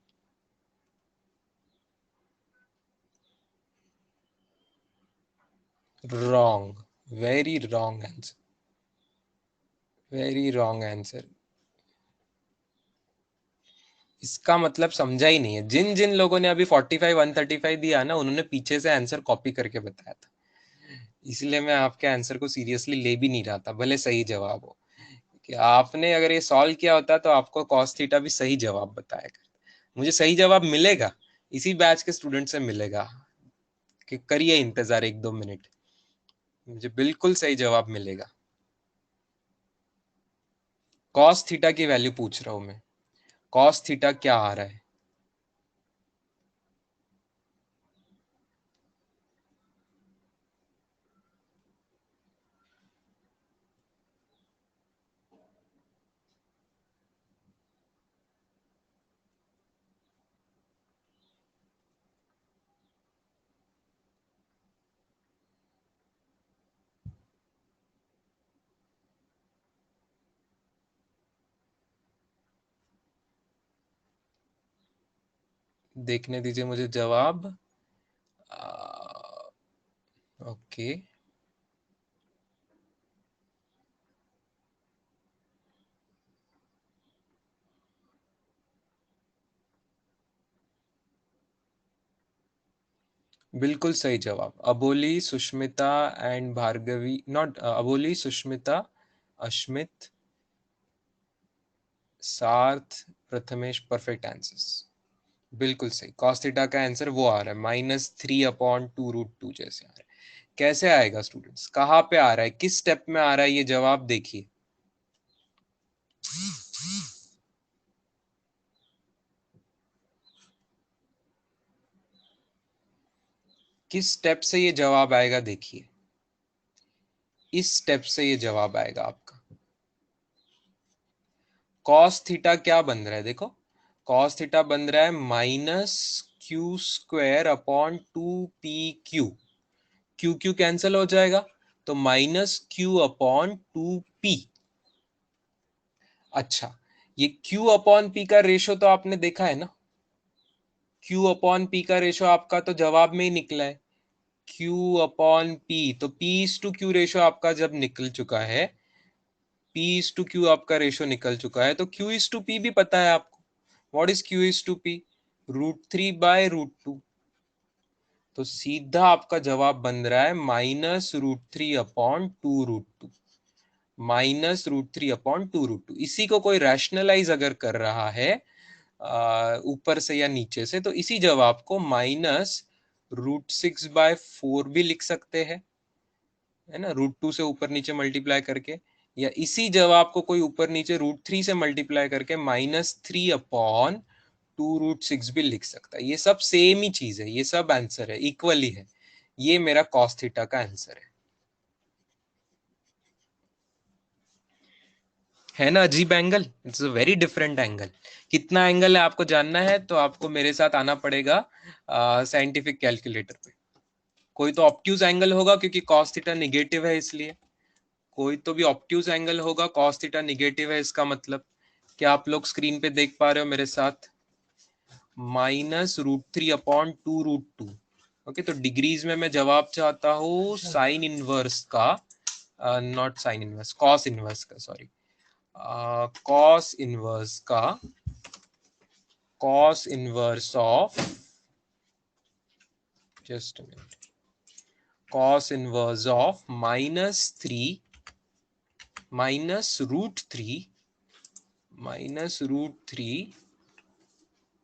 A: Wrong, very wrong answer, very wrong answer. इसका मतलब समझा ही नहीं है। जिन जिन लोगों ने अभी 45 135 दिया ना, उन्होंने पीछे से आंसर कॉपी करके बताया था, इसलिए मैं आपके आंसर को सीरियसली ले भी नहीं रहा था, भले सही जवाब हो। कि आपने अगर ये सॉल्व किया होता तो आपको cos थीटा भी सही जवाब बताया करता। मुझे सही जवाब मिलेगा, इसी बैच के स्टूडेंट से मिलेगा, कि करिए इंतजार 1-2 मिनट, मुझे बिल्कुल सही जवाब मिलेगा। cos थीटा की वैल्यू पूछ रहा हूं मैं, cos थीटा क्या आ रहा है? देखने दीजिए मुझे जवाब। ओके, बिल्कुल सही जवाब। अबोली, सुष्मिता एंड भार्गवी, नॉट अबोली, सुष्मिता, अश्मित, सार्थ, प्रथमेश, परफेक्ट आंसर्स। बिल्कुल सही। कॉस थीटा का आंसर वो आ रहा है -3/2√2 जैसे आ रहा है। कैसे आएगा स्टूडेंट्स, कहाँ पे आ रहा है, किस स्टेप में आ रहा है, ये जवाब देखिए। किस स्टेप से ये जवाब आएगा देखिए, इस स्टेप से ये जवाब आएगा आपका। कॉस थीटा क्या बन रहा है देखो, कॉस थीटा बन रहा है -q² upon 2pq। Q Q cancel हो जाएगा, तो -q/2p। अच्छा, ये q अपॉन p का रेशो तो आपने देखा है ना, q अपॉन p का रेशो आपका तो जवाब में ही निकला है, q अपॉन p। तो p/q रेशो आपका जब निकल चुका है, p/q आपका रेशो निकल चुका है, तो q/p भी पता है आपको। What is q/p? √3/√2। तो सीधा आपका जवाब बन रहा है -√3/2√2। -√3/2√2। इसी को कोई रैशनलाइज अगर कर रहा है ऊपर से या नीचे से, तो इसी जवाब को -√6/4 भी लिख सकते हैं, है ना, √2 से ऊपर नीचे मल्टीप्लाई करके। या इसी जवाब को कोई ऊपर नीचे √3 से मल्टीप्लाई करके -3/2√6 भी लिख सकता है। ये सब सेम ही चीज है, ये सब आंसर है, इक्वली है। ये मेरा कॉस थीटा का आंसर है ना। अजीब angle, it's a very different angle. कितना एंगल है आपको जानना है तो आपको मेरे साथ आना पड़ेगा साइंटिफिक कैलकुलेटर पे। कोई तो ऑब्ट्यूज एंगल होगा क्योंकि कॉस थीटा निगेटिव है इसलिए, कोई तो भी ऑब्ट्यूज एंगल होगा, कॉस थीटा निगेटिव है इसका मतलब। क्या आप लोग स्क्रीन पे देख पा रहे हो मेरे साथ? -√3/2√2। ओके, तो डिग्रीज में मैं जवाब चाहता हूँ साइन इनवर्स का, not sine inverse, cos inverse का, सॉरी, कॉस इनवर्स का, cos inverse of, just a minute, cos inverse of -3 -√3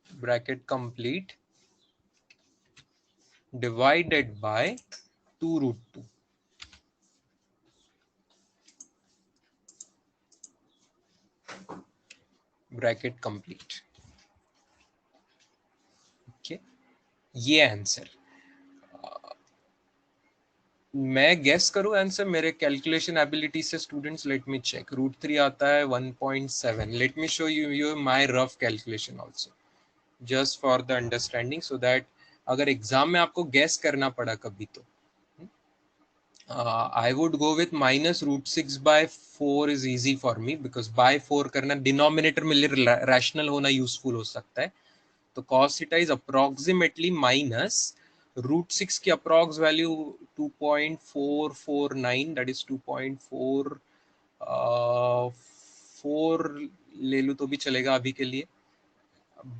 A: bracket complete divided by 2√2 bracket complete। Okay, ये आंसर। मैं गेस करूं आंसर मेरे कैलकुलेशन एबिलिटी से? Students let me check. √3 आता है 1.7। Let me show you my rough calculation also, just for the understanding, so that अगर exam में आपको गेस करना पड़ा कभी तो I would go with -√6/4 is easy for me, because by 4 करना डिनोमिनेटर में रैशनल होना यूजफुल हो सकता है। तो cos थीटा इज अप्रोक्सीमेटली -√6 की अप्रोक्स वैल्यू 2.449, दैट इज 2.4 ले लूँ तो भी चलेगा अभी के लिए,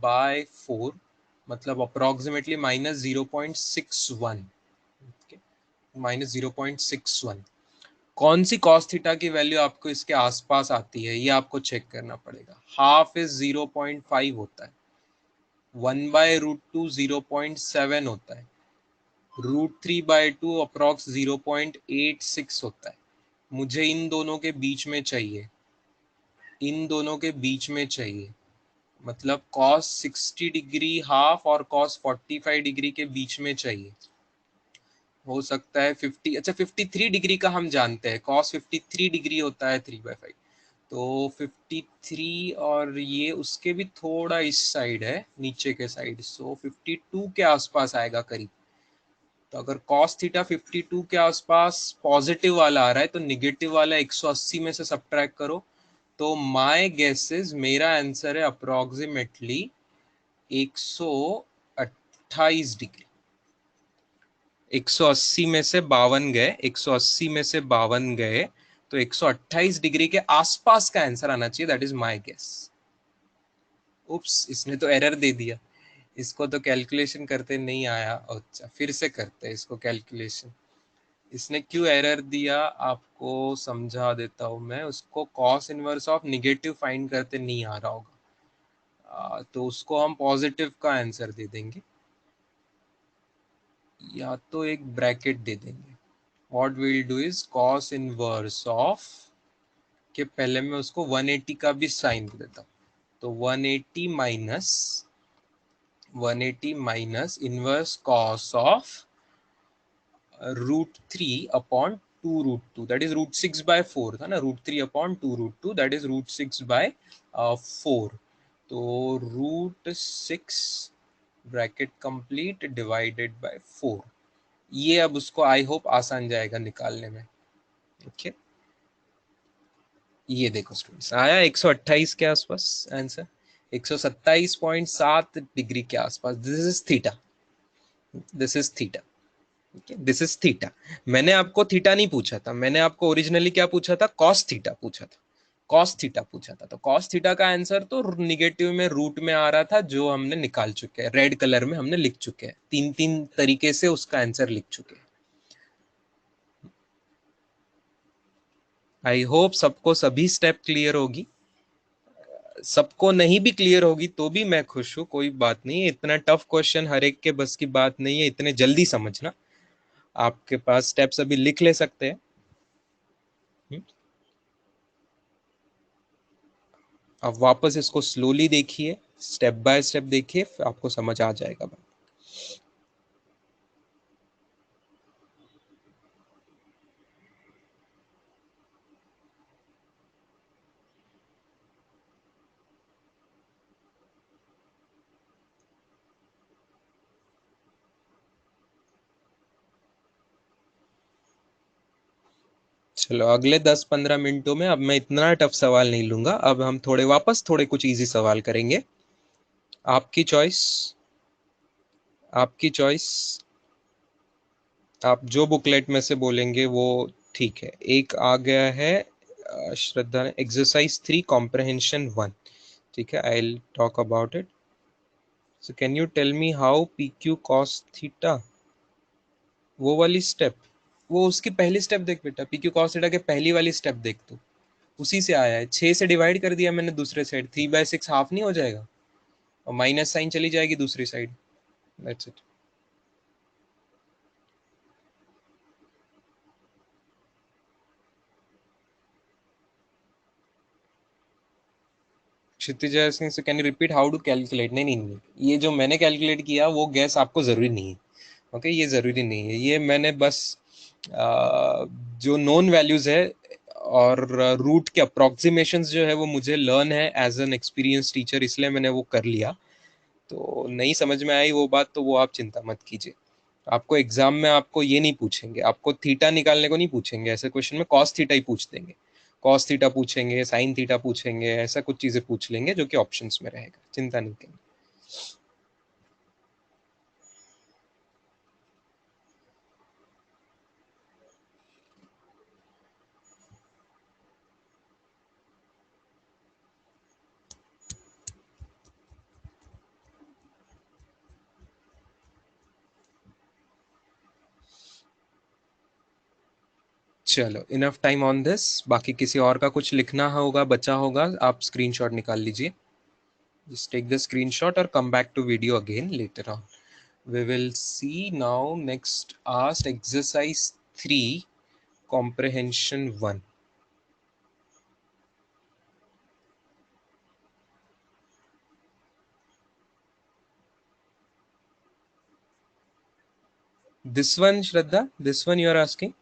A: बाय 4 मतलब अप्रोक्सीमेटली -0.61, -0.61। कौन सी cos थीटा की वैल्यू आपको इसके आसपास आती है ये आपको चेक करना पड़ेगा। हाफ इज 0.5 होता है, 1/√2 0.7 होता है, √3/2 अप्रोक्स 0.86 होता है। मुझे इन दोनों के बीच में चाहिए, इन दोनों के बीच में चाहिए, मतलब cos 60 डिग्री हाफ और cos 45 डिग्री के बीच में चाहिए। हो सकता है 50, अच्छा 53 डिग्री का हम जानते हैं, cos 53 डिग्री होता है 3/5, तो 53 और ये उसके भी थोड़ा इस साइड है, नीचे के साइड, सो 52 के आसपास आएगा करीब। तो अगर cos थीटा 52 के आसपास पॉजिटिव वाला आ रहा है तो निगेटिव वाला 180 में से सब्ट्रैक्ट करो, तो माय गेस इज, मेरा आंसर है अप्रोक्सीमेटली 100, 128 डिग्री, 180 में से 52 गए, 180 में से 52 गए, तो 128 डिग्री के आसपास का आंसर आना चाहिए, दैट इज माय गेस। उप्स, इसने तो एरर दे दिया, इसको तो कैलकुलेशन करते नहीं आया। अच्छा, फिर से करते हैं इसको कैलकुलेशन। इसने क्यों एरर दिया आपको समझा देता हूं मैं। उसको cos inverse of negative find करते नहीं आ रहा होगा, तो उसको हम पॉजिटिव का आंसर दे देंगे, या तो एक ब्रैकेट दे देंगे। What will do is cos inverse of के पहले मैं उसको 180 का भी साइन दे देता हूँ, तो 180 minus inverse cos of √3/2√2, that is √6/4 था ना, √3/2√2 दैट इज √6/4, तो √6 ब्रैकेट कंप्लीट डिवाइडेड बाय 4। ये अब उसको आई होप आसान जाएगा निकालने में। ओके, ये देखो स्टूडेंट्स, आया 128 के आसपास आंसर, 127.7 डिग्री के आसपास। This is theta, this is theta, this is theta. मैंने आपको थीटा नहीं पूछा था, मैंने आपको ओरिजिनली क्या पूछा था, कॉस थीटा पूछा था, कॉस थीटा पूछा था। तो कॉस थीटा का आंसर तो निगेटिव में रूट में आ रहा था, जो हमने निकाल चुके हैं, रेड कलर में हमने लिख चुके हैं, तीन तीन तरीके से उसका आंसर लिख चुके हैं। आई होप सबको सभी स्टेप क्लियर होगी, सबको नहीं भी क्लियर होगी तो भी मैं खुश हूं, कोई बात नहीं। इतना टफ क्वेश्चन हर एक के बस की बात नहीं है इतने जल्दी समझना। आपके पास स्टेप्स अभी लिख ले सकते हैं। अब वापस इसको स्लोली देखिए, स्टेप बाय स्टेप देखिए, आपको समझ आ जाएगा। चलो अगले 10-15 मिनटों में अब मैं इतना टफ सवाल नहीं लूंगा, अब हम थोड़े वापस थोड़े कुछ इजी सवाल करेंगे। आपकी चॉइस, आपकी चॉइस, आप जो बुकलेट में से बोलेंगे वो ठीक है। एक आ गया है श्रद्धा ने, एक्सरसाइज 3 कॉम्प्रहेंशन 1, ठीक है, I will talk about it. So can you tell me how P Q cos theta, वो वाली स्टेप, वो उसकी पहली स्टेप देख बेटा, पी क्यू कॉस थीटा के पहली वाली स्टेप देख, तू उसी से आया है। 6 से डिवाइड कर दिया मैंने दूसरे साइड, 3/6 हाफ नहीं हो जाएगा, और माइनस साइन चली जाएगी दूसरी side, that's it. Kshitij Singh से can you repeat how to calculate. नहीं नहीं नहीं, ये जो मैंने कैलकुलेट किया वो गैस आपको जरूरी नहीं है। ओके, ये जरूरी नहीं है, ये मैंने बस जो नोन वैल्यूज है और रूट के अप्रोक्सीमेशंस जो है वो मुझे लर्न है एज एन एक्सपीरियंस टीचर, इसलिए मैंने वो कर लिया। तो नहीं समझ में आई वो बात तो वो आप चिंता मत कीजिए। आपको एग्जाम में आपको ये नहीं पूछेंगे, आपको थीटा निकालने को नहीं पूछेंगे, ऐसे क्वेश्चन में कॉस थीटा ही पूछ देंगे, कॉस थीटा पूछेंगे, साइन थीटा पूछेंगे, ऐसा कुछ चीजें पूछ लेंगे जो कि ऑप्शंस में रहेगा, चिंता नहीं करेंगे। चलो इनफ टाइम ऑन दिस, बाकी किसी और का कुछ लिखना होगा बचा होगा आप स्क्रीनशॉट निकाल लीजिए, just take the screenshot or come back to video again later on. We will see now next asked exercise 3 comprehension 1. This one Shraddha, this one you are asking?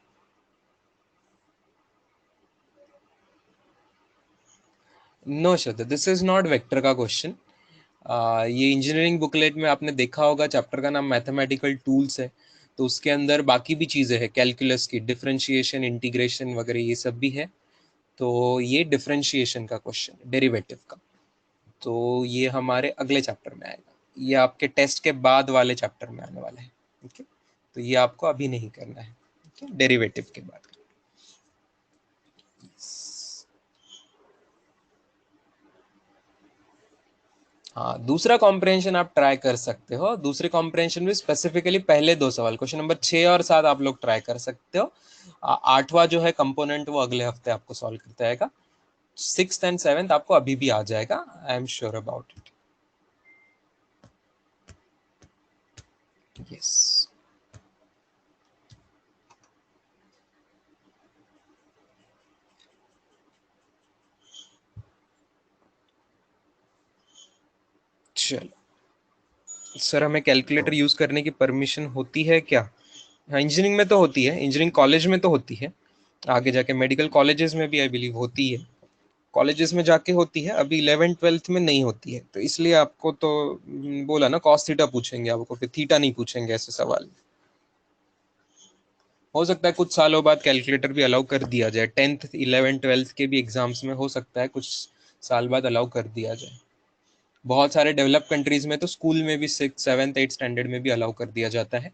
A: No Shraddha, this is not vector का question. ये engineering booklet में आपने देखा होगा, chapter का नाम mathematical tools है, तो उसके अंदर बाकी भी चीज़ें हैं, कैलकुलस की डिफरेंशिएशन, इंटीग्रेशन वगैरह ये सब भी है। तो ये डिफरेंशिएशन का क्वेश्चन, डेरिवेटिव का, तो ये हमारे अगले चैप्टर में आएगा। ये आपके टेस्ट के बाद वाले चैप्टर में आने वाला है। ओके, तो ये आपको अभी नहीं करना है, डेरिवेटिव के बाद। हाँ, दूसरा कॉम्प्रहेंशन आप ट्राई कर सकते हो। दूसरे कॉम्प्रहेंशन में स्पेसिफिकली पहले 2 सवाल, क्वेश्चन नंबर 6 और 7 आप लोग ट्राई कर सकते हो। 8वां जो है कंपोनेंट वो अगले हफ्ते आपको सॉल्व करता रहेगा। 6th एंड 7th आपको अभी भी आ जाएगा, I am sure about it. Yes, चलो सर, हमें कैलकुलेटर यूज करने की परमिशन होती है क्या? हाँ, इंजीनियरिंग में तो होती है, इंजीनियरिंग कॉलेज में तो होती है, आगे जाके मेडिकल कॉलेजेस में भी आई बिलीव होती है, कॉलेजेस में जाके होती है, अभी 11th-12th में नहीं होती है। तो इसलिए आपको तो बोला ना, कॉस थीटा पूछेंगे आपको, फिर थीटा नहीं पूछेंगे ऐसे सवाल। हो सकता है कुछ सालों बाद कैलकुलेटर भी अलाउ कर दिया जाए, 10th 11th 12th के भी एग्जाम्स में हो सकता है कुछ साल बाद अलाउ कर दिया जाए। बहुत सारे डेवलप कंट्रीज में तो स्कूल में भी 6th 7th 8th स्टैंडर्ड में भी अलाउ कर दिया जाता है।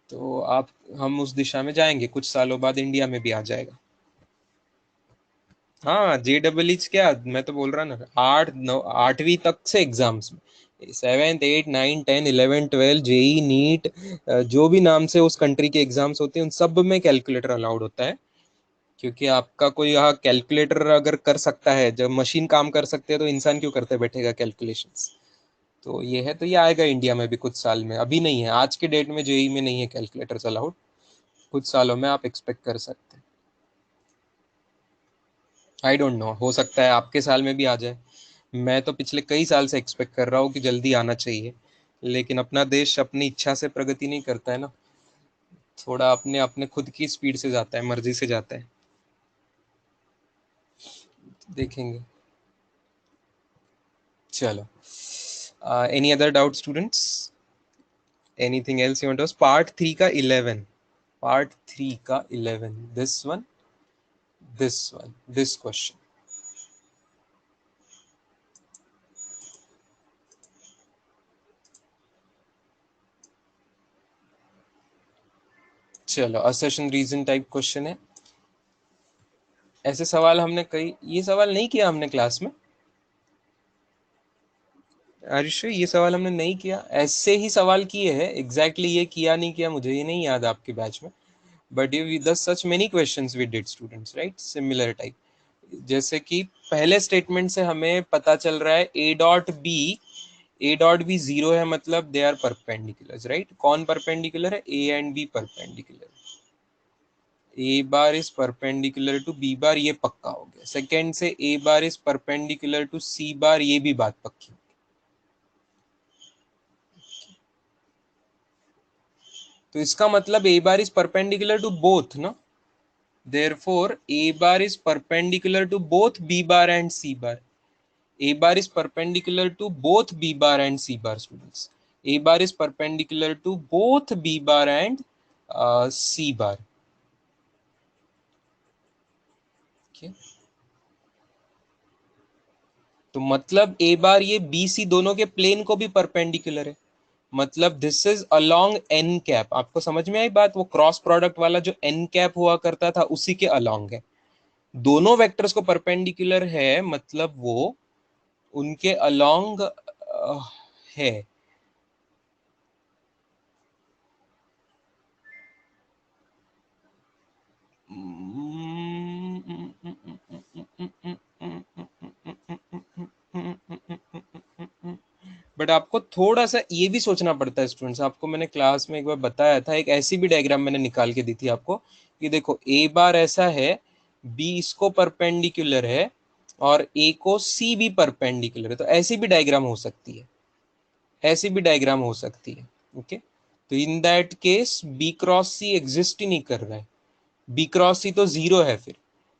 A: तो आप, हम उस दिशा में जाएंगे, कुछ सालों बाद इंडिया में भी आ जाएगा। हाँ, JEE क्या, मैं तो बोल रहा ना, 8वीं तक से एग्जाम्स में, 7th 8th 9th 10th 11th 12th JEE NEET, जो भी नाम से उस कंट्री के एग्जाम्स होते हैं उन सब में कैलकुलेटर अलाउड होता है। क्योंकि आपका कोई यहाँ कैलकुलेटर अगर कर सकता है, जब मशीन काम कर सकते हैं तो इंसान क्यों करते बैठेगा कैलकुलेशंस। तो ये है, तो ये आएगा इंडिया में भी कुछ साल में, अभी नहीं है, आज के डेट में जेई में नहीं है कैलकुलेटर्स अलाउड, कुछ सालों में आप एक्सपेक्ट कर सकते हैं। आई डोंट नो, हो सकता है आपके साल में भी आ जाए। मैं तो पिछले कई साल से एक्सपेक्ट कर रहा हूँ कि जल्दी आना चाहिए, लेकिन अपना देश अपनी इच्छा से प्रगति नहीं करता है ना, थोड़ा अपने अपने खुद की स्पीड से जाता है, मर्जी से जाता है। देखेंगे। चलो, any other doubt students? Anything else you want to? Part 3 का 11, पार्ट 3 का 11, दिस वन, दिस क्वेश्चन। चलो, असर्शन रीजन टाइप क्वेश्चन है। ऐसे सवाल हमने कई, ये सवाल नहीं किया हमने क्लास में, आयुष, ये सवाल हमने नहीं किया, ऐसे ही सवाल किए हैं एग्जैक्टली, ये किया नहीं किया मुझे ये नहीं याद आपके बैच में, but you the such many questions we did students, right, similar type. जैसे कि पहले स्टेटमेंट से हमें पता चल रहा है ए डॉट बी जीरो है, मतलब दे आर परपेंडिकुलर, राइट। कौन परपेंडिकुलर है? A and B perpendicular, A bar is perpendicular to B bar, ये पक्का हो गया। सेकेंड से A bar is perpendicular to C bar, ये भी बात पक्की। तो इसका मतलब A bar is perpendicular to both ना, therefore a bar is perpendicular to both b bar and c bar. A bar is perpendicular to both b bar and c bar, students. A bar is perpendicular to both b bar and c bar. Okay. तो मतलब A बार ये B C दोनों के plane को भी perpendicular है, मतलब this is along N cap. आपको समझ में आई बात? वो क्रॉस प्रोडक्ट वाला जो एन कैप हुआ करता था उसी के अलोंग है, दोनों वेक्टर्स को परपेंडिकुलर है, मतलब वो उनके अलोंग है। बट आपको थोड़ा सा ये भी सोचना पड़ता है स्टूडेंट्स, आपको मैंने क्लास में एक बार बताया था, एक ऐसी भी डायग्राम मैंने निकाल के दी थी आपको, कि देखो ए बार ऐसा है, बी इसको परपेंडिकुलर है और ए को सी भी परपेंडिकुलर है, तो ऐसी भी डायग्राम हो सकती है, ऐसी भी डायग्राम हो सकती है। ओके, तो in that case B cross C exist ही नहीं कर रहा है, बी क्रॉस सी तो जीरो है, फिर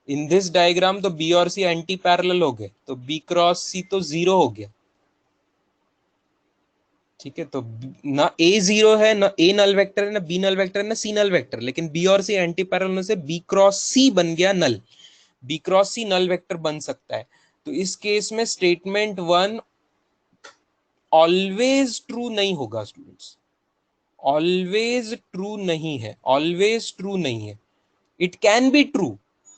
A: इन दिस डायग्राम तो बी और सी एंटी पैरेलल हो गए, तो बी क्रॉस सी तो जीरो हो गया। ठीक है, तो ना ए जीरो है, ना ए नल वेक्टर है, ना बी नल वेक्टर है, ना सी नल वेक्टर, लेकिन बी और सी एंटी पैरेलल होने से बी क्रॉस सी बन गया नल, B cross C null vector बन सकता है। तो इस केस में स्टेटमेंट वन ऑलवेज ट्रू नहीं होगा स्टूडेंट्स, ऑलवेज ट्रू नहीं है, ऑलवेज ट्रू नहीं है। It can be true,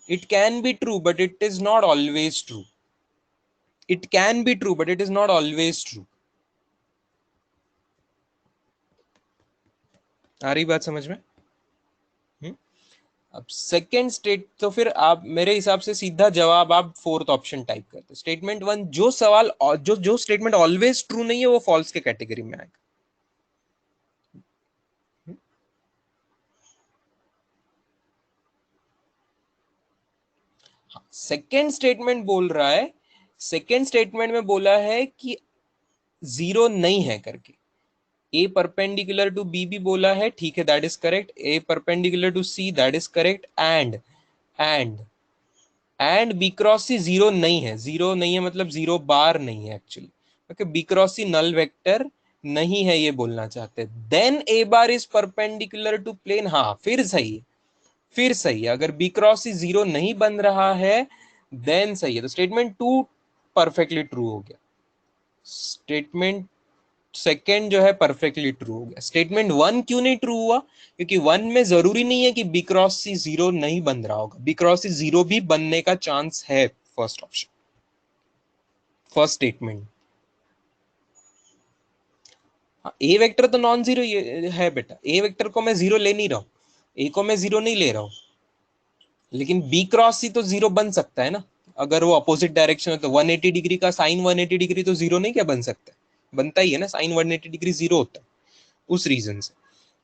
A: it can be true but it is not always true. It can be true but it is not always true. आ रही बात समझ में? अब सेकेंड स्टेट, तो फिर आप मेरे हिसाब से सीधा जवाब आप फोर्थ ऑप्शन टाइप करते, स्टेटमेंट वन। जो सवाल जो स्टेटमेंट ऑलवेज ट्रू नहीं है वो फॉल्स के कैटेगरी में आएगा। सेकेंड स्टेटमेंट बोल रहा है, सेकेंड स्टेटमेंट में बोला है कि जीरो नहीं है करके। ए परपेंडिकुलर टू बी भी बोला है, ठीक है, that is correct. A perpendicular to C, that is correct. And and B cross C zero नहीं है, जीरो नहीं है मतलब जीरो बार नहीं है actually, okay. B cross C null vector नहीं है ये बोलना चाहते। Then A bar is perpendicular to plane, हाँ फिर सही है, फिर सही है। अगर बी क्रॉस सी जीरो नहीं बन रहा है देन सही है। तो स्टेटमेंट टू परफेक्टली ट्रू हो गया, स्टेटमेंट सेकेंड जो है परफेक्टली ट्रू हो गया। स्टेटमेंट वन क्यों नहीं ट्रू हुआ? क्योंकि वन में जरूरी नहीं है कि बी क्रॉस सी जीरो नहीं बन रहा होगा, बी क्रॉस सी जीरो भी बनने का चांस है। First option, first statement. A vector तो नॉन जीरो है बेटा, ए वेक्टर को मैं जीरो ले नहीं रहा हूं, ए को मैं जीरो नहीं ले रहा हूं, लेकिन बी क्रॉस सी तो जीरो बन सकता है ना। अगर वो अपोजिट डायरेक्शन है तो 180 डिग्री का साइन 180 डिग्री तो जीरो नहीं क्या बन सकता है? बनता ही है ना, साइन 180 डिग्री जीरो होता है उस रीजन से।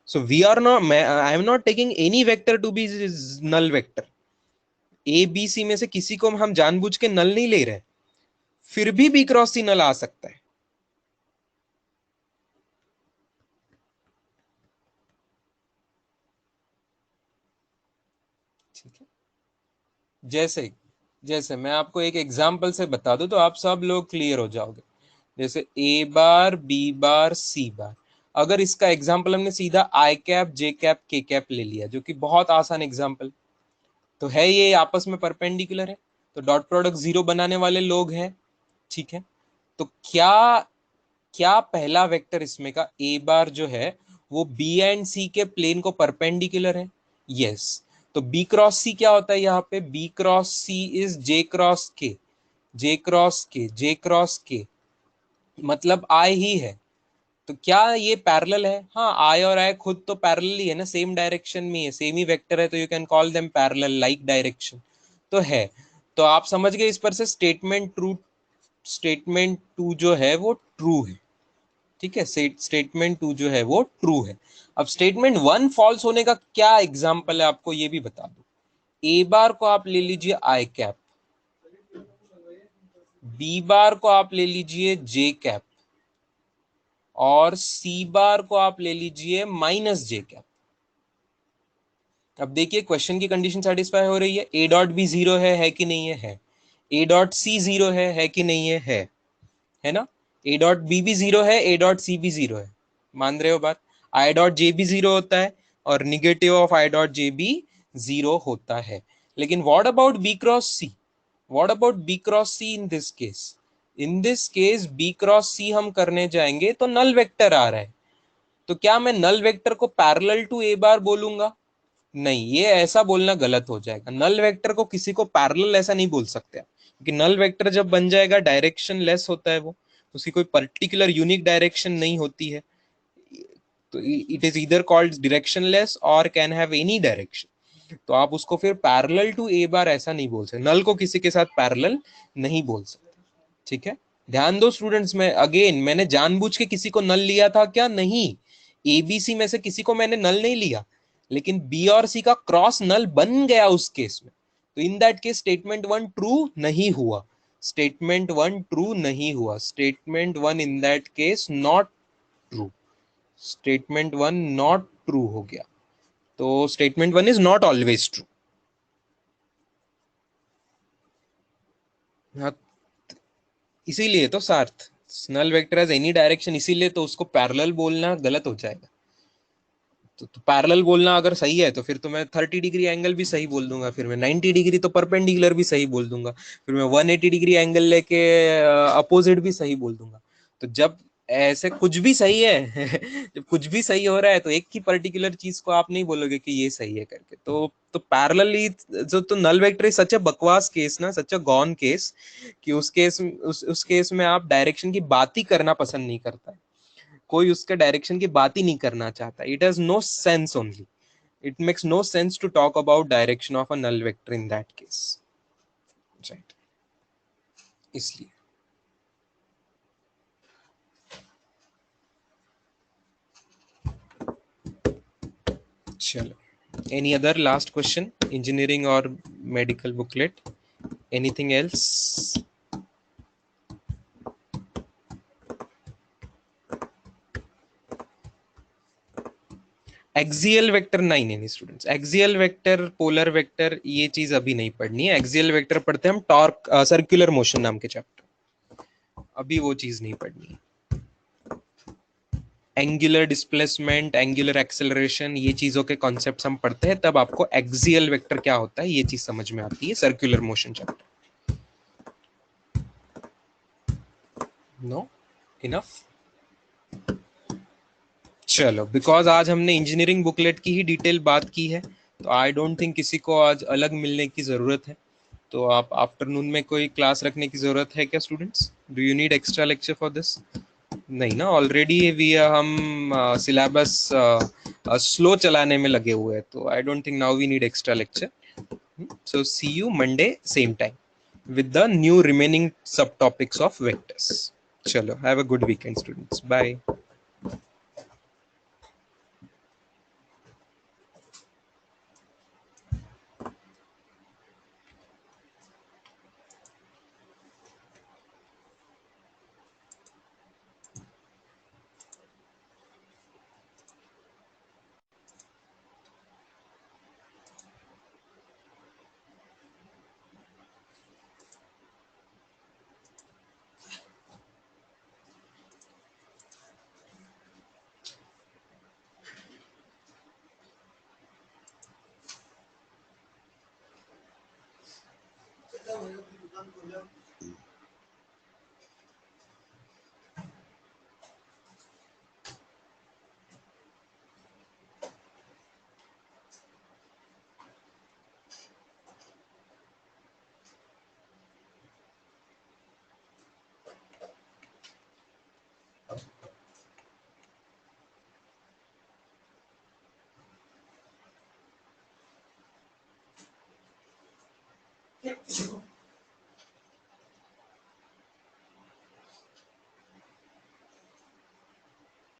A: So we are not, I am not taking any vector to be null vector। A B C में से किसी को हम जानबूझ के नल नहीं ले रहे, फिर भी बी क्रॉस सी नल आ सकता है। ठीक है, जैसे जैसे मैं आपको एक एग्जांपल से बता दूं तो आप सब लोग क्लियर हो जाओगे। जैसे ए बार बी बार सी बार, अगर इसका एग्जांपल हमने सीधा आई cap J cap K cap ले लिया, जो कि बहुत आसान एग्जांपल, तो है ये आपस में परपेंडिकुलर है, तो डॉट प्रोडक्ट जीरो बनाने वाले लोग हैं, ठीक है। तो क्या क्या पहला वेक्टर इसमें का ए बार जो है वो बी एंड सी के प्लेन को परपेंडिकुलर है? यस। तो बी क्रॉस सी क्या होता है यहाँ पे? B cross C is J cross K, J cross K, J cross के, मतलब आई ही है। तो क्या ये पैरेलल है? हाँ, आई और आई खुद तो पैरेलल ही है ना, सेम डायरेक्शन में है, सेम ही वेक्टर है, तो you can call them parallel, like direction तो है। तो आप समझ गए इस पर से स्टेटमेंट ट्रू, स्टेटमेंट टू जो है वो ट्रू है, ठीक है। स्टेटमेंट टू जो है वो ट्रू है। अब स्टेटमेंट वन फॉल्स होने का क्या एग्जांपल है आपको ये भी बता दो। ए बार को आप ले लीजिए आई कैप, बी बार को आप ले लीजिए जे कैप, और सी बार को आप ले लीजिए माइनस जे कैप। अब देखिए क्वेश्चन की कंडीशन सेटिस्फाई हो रही है, ए डॉट बी जीरो है कि नहीं है? ए डॉट सी जीरो है कि नहीं है ना? ए डॉट बी भी जीरो है, ए डॉट सी भी जीरो है, मान रहे हो बात? आई डॉट जे भी जीरो होता है और negative of I dot J भी जीरो होता है। लेकिन what about B cross C? What about B cross C in this case? In this case B cross C हम करने जाएंगे तो नल वेक्टर आ रहा है, तो क्या मैं नल वेक्टर को पैरेलल टू ए बार बोलूंगा? नहीं, ये ऐसा बोलना गलत हो जाएगा। नल वेक्टर को किसी को पैरेलल ऐसा नहीं बोल सकते आप, क्योंकि नल वेक्टर जब बन जाएगा डायरेक्शन लेस होता है वो, उसकी कोई पर्टिकुलर यूनिक डायरेक्शन नहीं होती है। तो it is either called directionless और कैन हैव एनी डायरेक्शन। तो आप उसको फिर पैरेलल टू ए बार ऐसा नहीं बोल सकते, नल को किसी के साथ पैरेलल नहीं बोल सकते, ठीक है। ध्यान दो स्टूडेंट्स, में अगेन मैंने जानबूझ के किसी को नल लिया था क्या? नहीं, एबीसी में से किसी को मैंने नल नहीं लिया, लेकिन बी और सी का क्रॉस नल बन गया उस केस में। तो in that case statement one true नहीं हुआ, स्टेटमेंट वन ट्रू नहीं हुआ, statement one in that case not true, statement one not true हो गया। तो statement one is not always true. हाँ, इसीलिए तो सार्थ null vector as any direction, इसीलिए तो उसको पैरेलल बोलना गलत हो जाएगा। तो पैरेलल बोलना अगर सही है तो फिर तो मैं 30 डिग्री एंगल भी सही बोल दूंगा, फिर मैं 90 डिग्री तो परपेंडिकुलर भी सही बोल दूंगा, फिर मैं 180 डिग्री एंगल लेके अपोजिट भी सही बोल दूंगा। तो जब ऐसे कुछ भी सही है जब कुछ भी सही हो रहा है तो एक ही पर्टिकुलर चीज को आप नहीं बोलोगे कि ये सही है करके। तो पैरेलली जो तो नल वेक्टर इज सच अ बकवास केस ना, सच अ गॉन केस, कि उस केस में आप डायरेक्शन की बात ही करना पसंद नहीं करता है, कोई उसके डायरेक्शन की बात ही नहीं करना चाहता। It has no sense only, it makes no sense to talk about direction of a null vector in that case, right? इसलिए चलो, any other last question, engineering or medical booklet, anything else? Axial vector नहीं, नहीं students, axial vector, polar vector, ये चीज अभी नहीं पढ़नी है। एक्सियल वेक्टर पढ़ते हैं हम टॉर्क सर्कुलर मोशन नाम के चैप्टर, अभी वो चीज नहीं पढ़नी है। एंगुलर डिस्प्लेसमेंट, एंगुलर एक्सेलरेशन, ये चीजों के कॉन्सेप्ट्स हम पढ़ते हैं, तब आपको एक्सियल वेक्टर क्या होता है ये चीज समझ में आती है circular motion chapter. No, enough. चलो, बिकॉज आज हमने इंजीनियरिंग बुकलेट की ही डिटेल बात की है, तो आई डोंट थिंक किसी को आज अलग मिलने की जरूरत है। तो आप आफ्टरनून में कोई क्लास रखने की जरूरत है क्या students? Do you need extra lecture for this? नहीं ना, ऑलरेडी वी हम सिलेबस स्लो चलाने में लगे हुए हैं, तो I don't think now we need extra lecture. So see you Monday same time with the new remaining subtopics of vectors. Chalo, have a good weekend students. Bye.